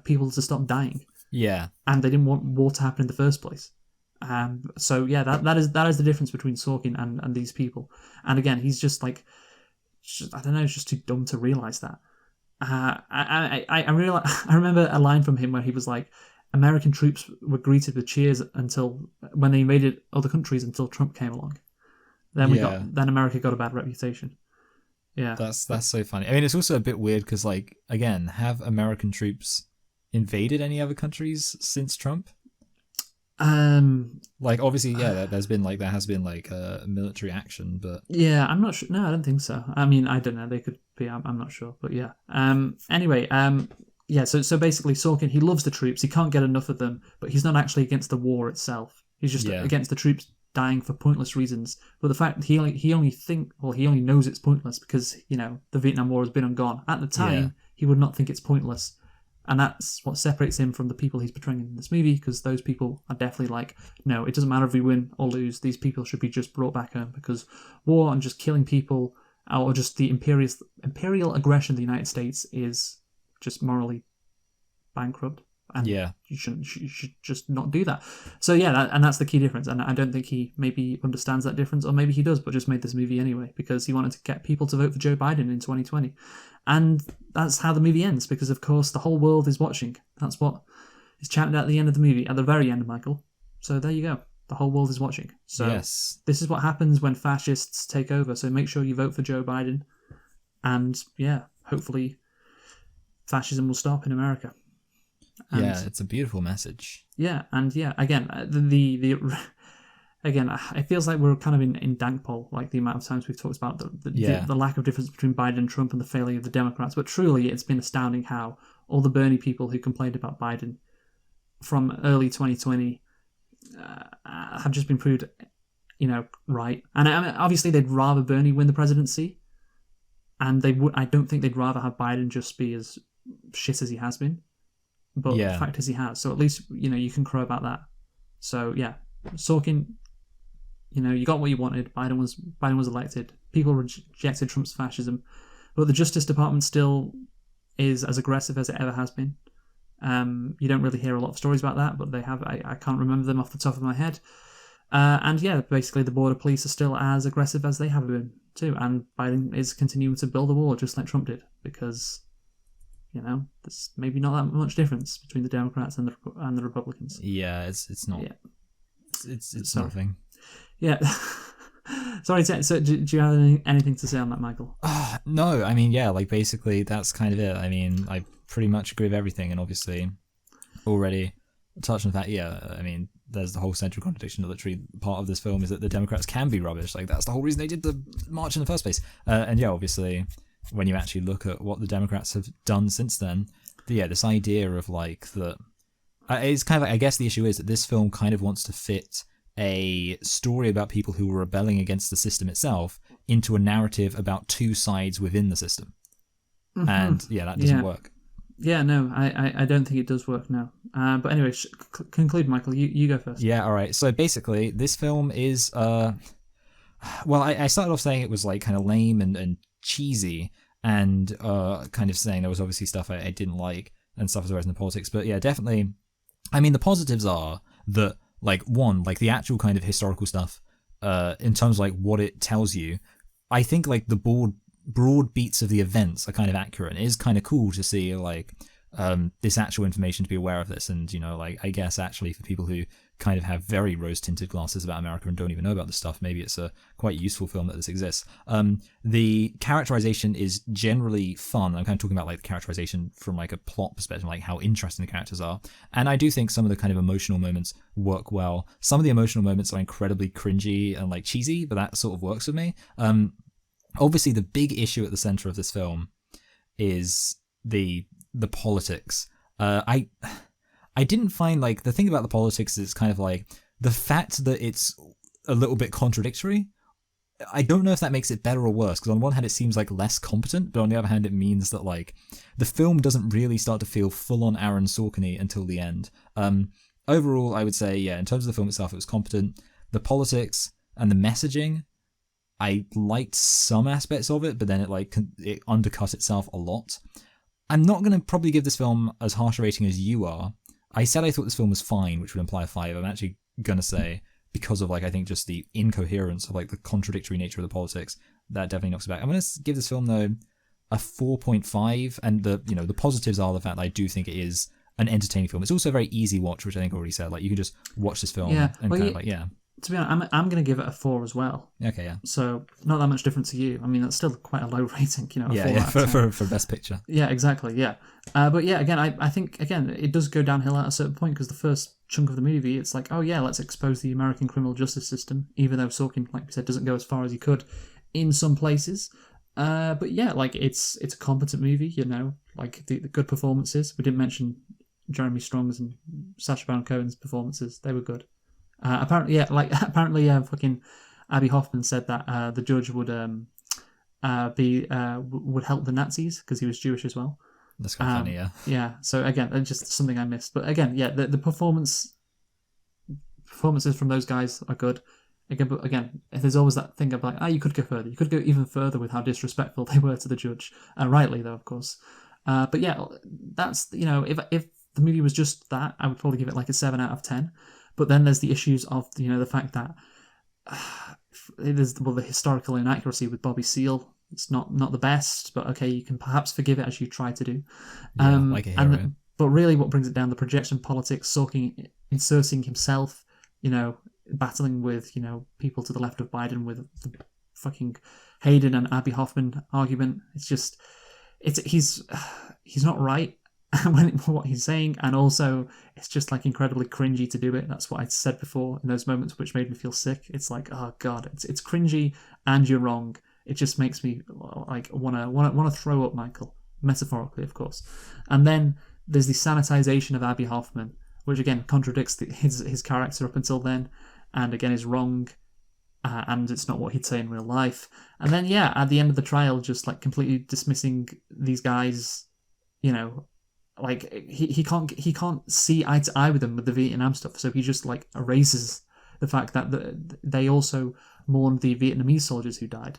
people to stop dying. Yeah. And they didn't want war to happen in the first place. So yeah, that is the difference between Sorkin and these people. And again, he's just like, I don't know, it's just too dumb to realize that. I remember a line from him where he was like, American troops were greeted with cheers when they invaded other countries until Trump came along. Then America got a bad reputation. Yeah, that's so funny. I mean, it's also a bit weird because, like, again, have American troops invaded any other countries since Trump? Like, obviously, there has been military action, but I'm not sure. No, I don't think so. I mean, I don't know. They could be. I'm not sure, but yeah. Anyway, yeah, so basically Sorkin, he loves the troops, he can't get enough of them, but he's not actually against the war itself. He's just against the troops dying for pointless reasons. But the fact that he only knows it's pointless because, the Vietnam War has been and gone. At the time, he would not think it's pointless. And that's what separates him from the people he's portraying in this movie, because those people are definitely like, no, it doesn't matter if we win or lose, these people should be just brought back home, because war and just killing people, or just the imperial aggression of the United States is just morally bankrupt, and you should just not do that. So yeah, and that's the key difference. And I don't think he maybe understands that difference, or maybe he does, but just made this movie anyway because he wanted to get people to vote for Joe Biden in 2020. And that's how the movie ends, because of course the whole world is watching. That's what is chanted at the end of the movie, at the very end, Michael. So there you go. The whole world is watching. So this is what happens when fascists take over. So make sure you vote for Joe Biden, and hopefully fascism will stop in America. And it's a beautiful message. Yeah, and again, again, it feels like we're kind of in Dankpol, like the amount of times we've talked about the lack of difference between Biden and Trump and the failure of the Democrats. But truly, it's been astounding how all the Bernie people who complained about Biden from early 2020 have just been proved, right. And I mean, obviously, they'd rather Bernie win the presidency, and I don't think they'd rather have Biden just be as shit as he has been. But the fact is he has. So at least, you can crow about that. So yeah, Sorkin, you got what you wanted. Biden was elected. People rejected Trump's fascism. But the Justice Department still is as aggressive as it ever has been. You don't really hear a lot of stories about that, but they have. I can't remember them off the top of my head. And yeah, basically the border police are still as aggressive as they have been too, and Biden is continuing to build a wall just like Trump did, because there's maybe not that much difference between the Democrats and the Republicans. Yeah, it's not. Yeah. It's not a thing. Yeah. Sorry. So, do you have anything to say on that, Michael? No, I mean, yeah, like basically that's kind of it. I mean, I pretty much agree with everything, and obviously already touched on that. Yeah, I mean, there's the whole central contradiction. Literally, part of this film is that the Democrats can be rubbish. Like that's the whole reason they did the march in the first place. And yeah, obviously, when you actually look at what the Democrats have done since then, this idea of like that, it's kind of. I guess the issue is that this film kind of wants to fit a story about people who were rebelling against the system itself into a narrative about two sides within the system. Mm-hmm. And that doesn't work. Yeah, no, I don't think it does work now. But anyway, conclude, Michael. You go first. Yeah, all right. So basically, this film is well, I started off saying it was like kind of lame and cheesy, and kind of saying there was obviously stuff I didn't like and stuff as well as in the politics. But yeah, definitely. I mean, the positives are that, like, one, like the actual kind of historical stuff, in terms of like what it tells you, I think like the broad beats of the events are kind of accurate. And it is kind of cool to see like this actual information, to be aware of this, and like I guess actually for people who kind of have very rose-tinted glasses about America and don't even know about this stuff, maybe it's a quite useful film that this exists. The characterization is generally fun. I'm kind of talking about like the characterization from like a plot perspective, like how interesting the characters are. And I do think some of the kind of emotional moments work well. Some of the emotional moments are incredibly cringy and like cheesy, but that sort of works with me. Obviously, the big issue at the center of this film is the politics. I didn't find, like, the thing about the politics is kind of like the fact that it's a little bit contradictory. I don't know if that makes it better or worse, because on one hand it seems like less competent, but on the other hand it means that like the film doesn't really start to feel full on Aaron Sorkin-y until the end. Overall, I would say, yeah, in terms of the film itself, it was competent. The politics and the messaging, I liked some aspects of it, but then it undercut itself a lot. I'm not going to probably give this film as harsh a rating as you are. I said I thought this film was fine, which would imply a 5. I'm actually going to say, because of like I think just the incoherence of like the contradictory nature of the politics, that definitely knocks it back. I'm going to give this film though a 4.5, and the positives are the fact that I do think it is an entertaining film. It's also a very easy watch, which I think I already said. Like you can just watch this film and kind of like To be honest, I'm going to give it a 4 as well. Okay, yeah. So not that much different to you. I mean, that's still quite a low rating, a 4 for best picture. Yeah, exactly. Yeah, but yeah, again, I think again it does go downhill at a certain point, because the first chunk of the movie, it's like, oh yeah, let's expose the American criminal justice system, even though Sorkin, like we said, doesn't go as far as he could in some places. But yeah, like it's a competent movie, like the good performances. We didn't mention Jeremy Strong's and Sacha Baron Cohen's performances; they were good. Apparently, fucking Abby Hoffman said that the judge would would help the Nazis because he was Jewish as well. That's quite funny, yeah. Yeah. So again, just something I missed. But again, yeah, the performances from those guys are good. Again, there's always that thing of like, you could go further. You could go even further with how disrespectful they were to the judge. Rightly though, of course. But yeah, that's if the movie was just that, I would probably give it like a 7 out of 10. But then there's the issues of the fact that there's the historical inaccuracy with Bobby Seale. It's not the best, but okay, you can perhaps forgive it as you try to do. Like a hero. But really, what brings it down, the projection politics, Sorkin inserting himself, battling with people to the left of Biden with the fucking Hayden and Abby Hoffman argument. It's just he's not right. What he's saying, and also it's just like incredibly cringy to do it. That's what I said before in those moments, which made me feel sick. It's like, oh god, it's cringy and you're wrong. It just makes me like want to throw up, Michael, metaphorically, of course. And then there's the sanitization of Abby Hoffman, which again contradicts his character up until then, and again is wrong, and it's not what he'd say in real life. And then at the end of the trial, just like completely dismissing these guys, like he can't see eye to eye with them with the Vietnam stuff, so he just like erases the fact that they also mourned the Vietnamese soldiers who died.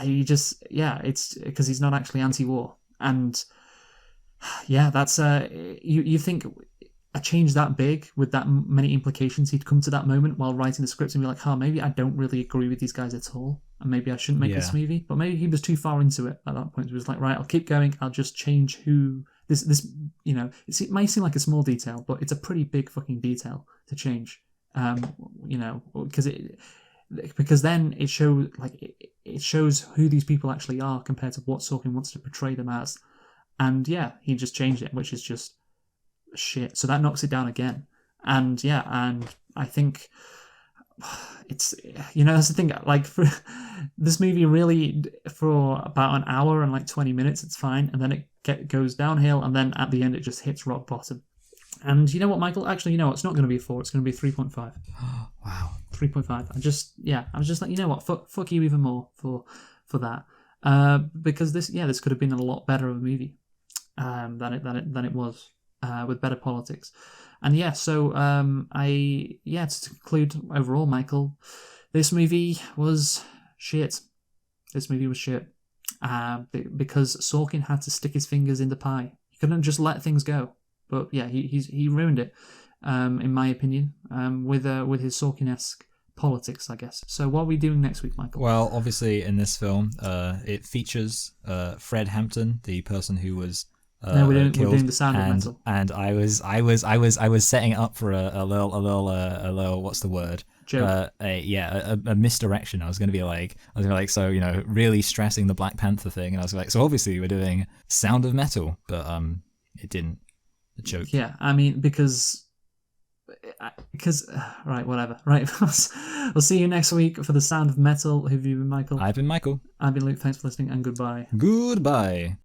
It's because he's not actually anti-war, and Yeah, that's you think a change that big with that many implications, he'd come to that moment while writing the script and be like, maybe I don't really agree with these guys at all, and maybe I shouldn't make this movie. But maybe he was too far into it at that point. He was like, right, I'll keep going. I'll just change who this it might seem like a small detail, but it's a pretty big fucking detail to change. Because then it shows who these people actually are compared to what Sorkin wants to portray them as. And yeah, he just changed it, which is just shit. So that knocks it down again. And yeah, and I think it's, that's the thing. Like, for this movie, really, for about an hour and like 20 minutes, it's fine, and then it goes downhill, and then at the end, it just hits rock bottom. And you know what, Michael? Actually, it's not going to be a 4. It's going to be 3.5. Wow. 3.5. I was just like, you know what? Fuck you even more for that. Because this could have been a lot better of a movie than it was, with better politics. And yeah, so to conclude, overall, Michael, this movie was shit. Because Sorkin had to stick his fingers in the pie. He couldn't just let things go. But yeah, he ruined it, in my opinion, with his Sorkin-esque politics, I guess. So what are we doing next week, Michael? Well, obviously in this film, it features Fred Hampton, the person who was we're killed, doing the Sound of Metal. And I was setting up for a little what's the word? Joke. A misdirection. I was going to be like, so really stressing the Black Panther thing, and I was like, so obviously we're doing Sound of Metal, but it didn't. A joke. Yeah, I mean, because right, whatever. Right, we'll see you next week for the Sound of Metal. Who've you been, Michael? I've been Michael. I've been Luke. Thanks for listening, and goodbye. Goodbye.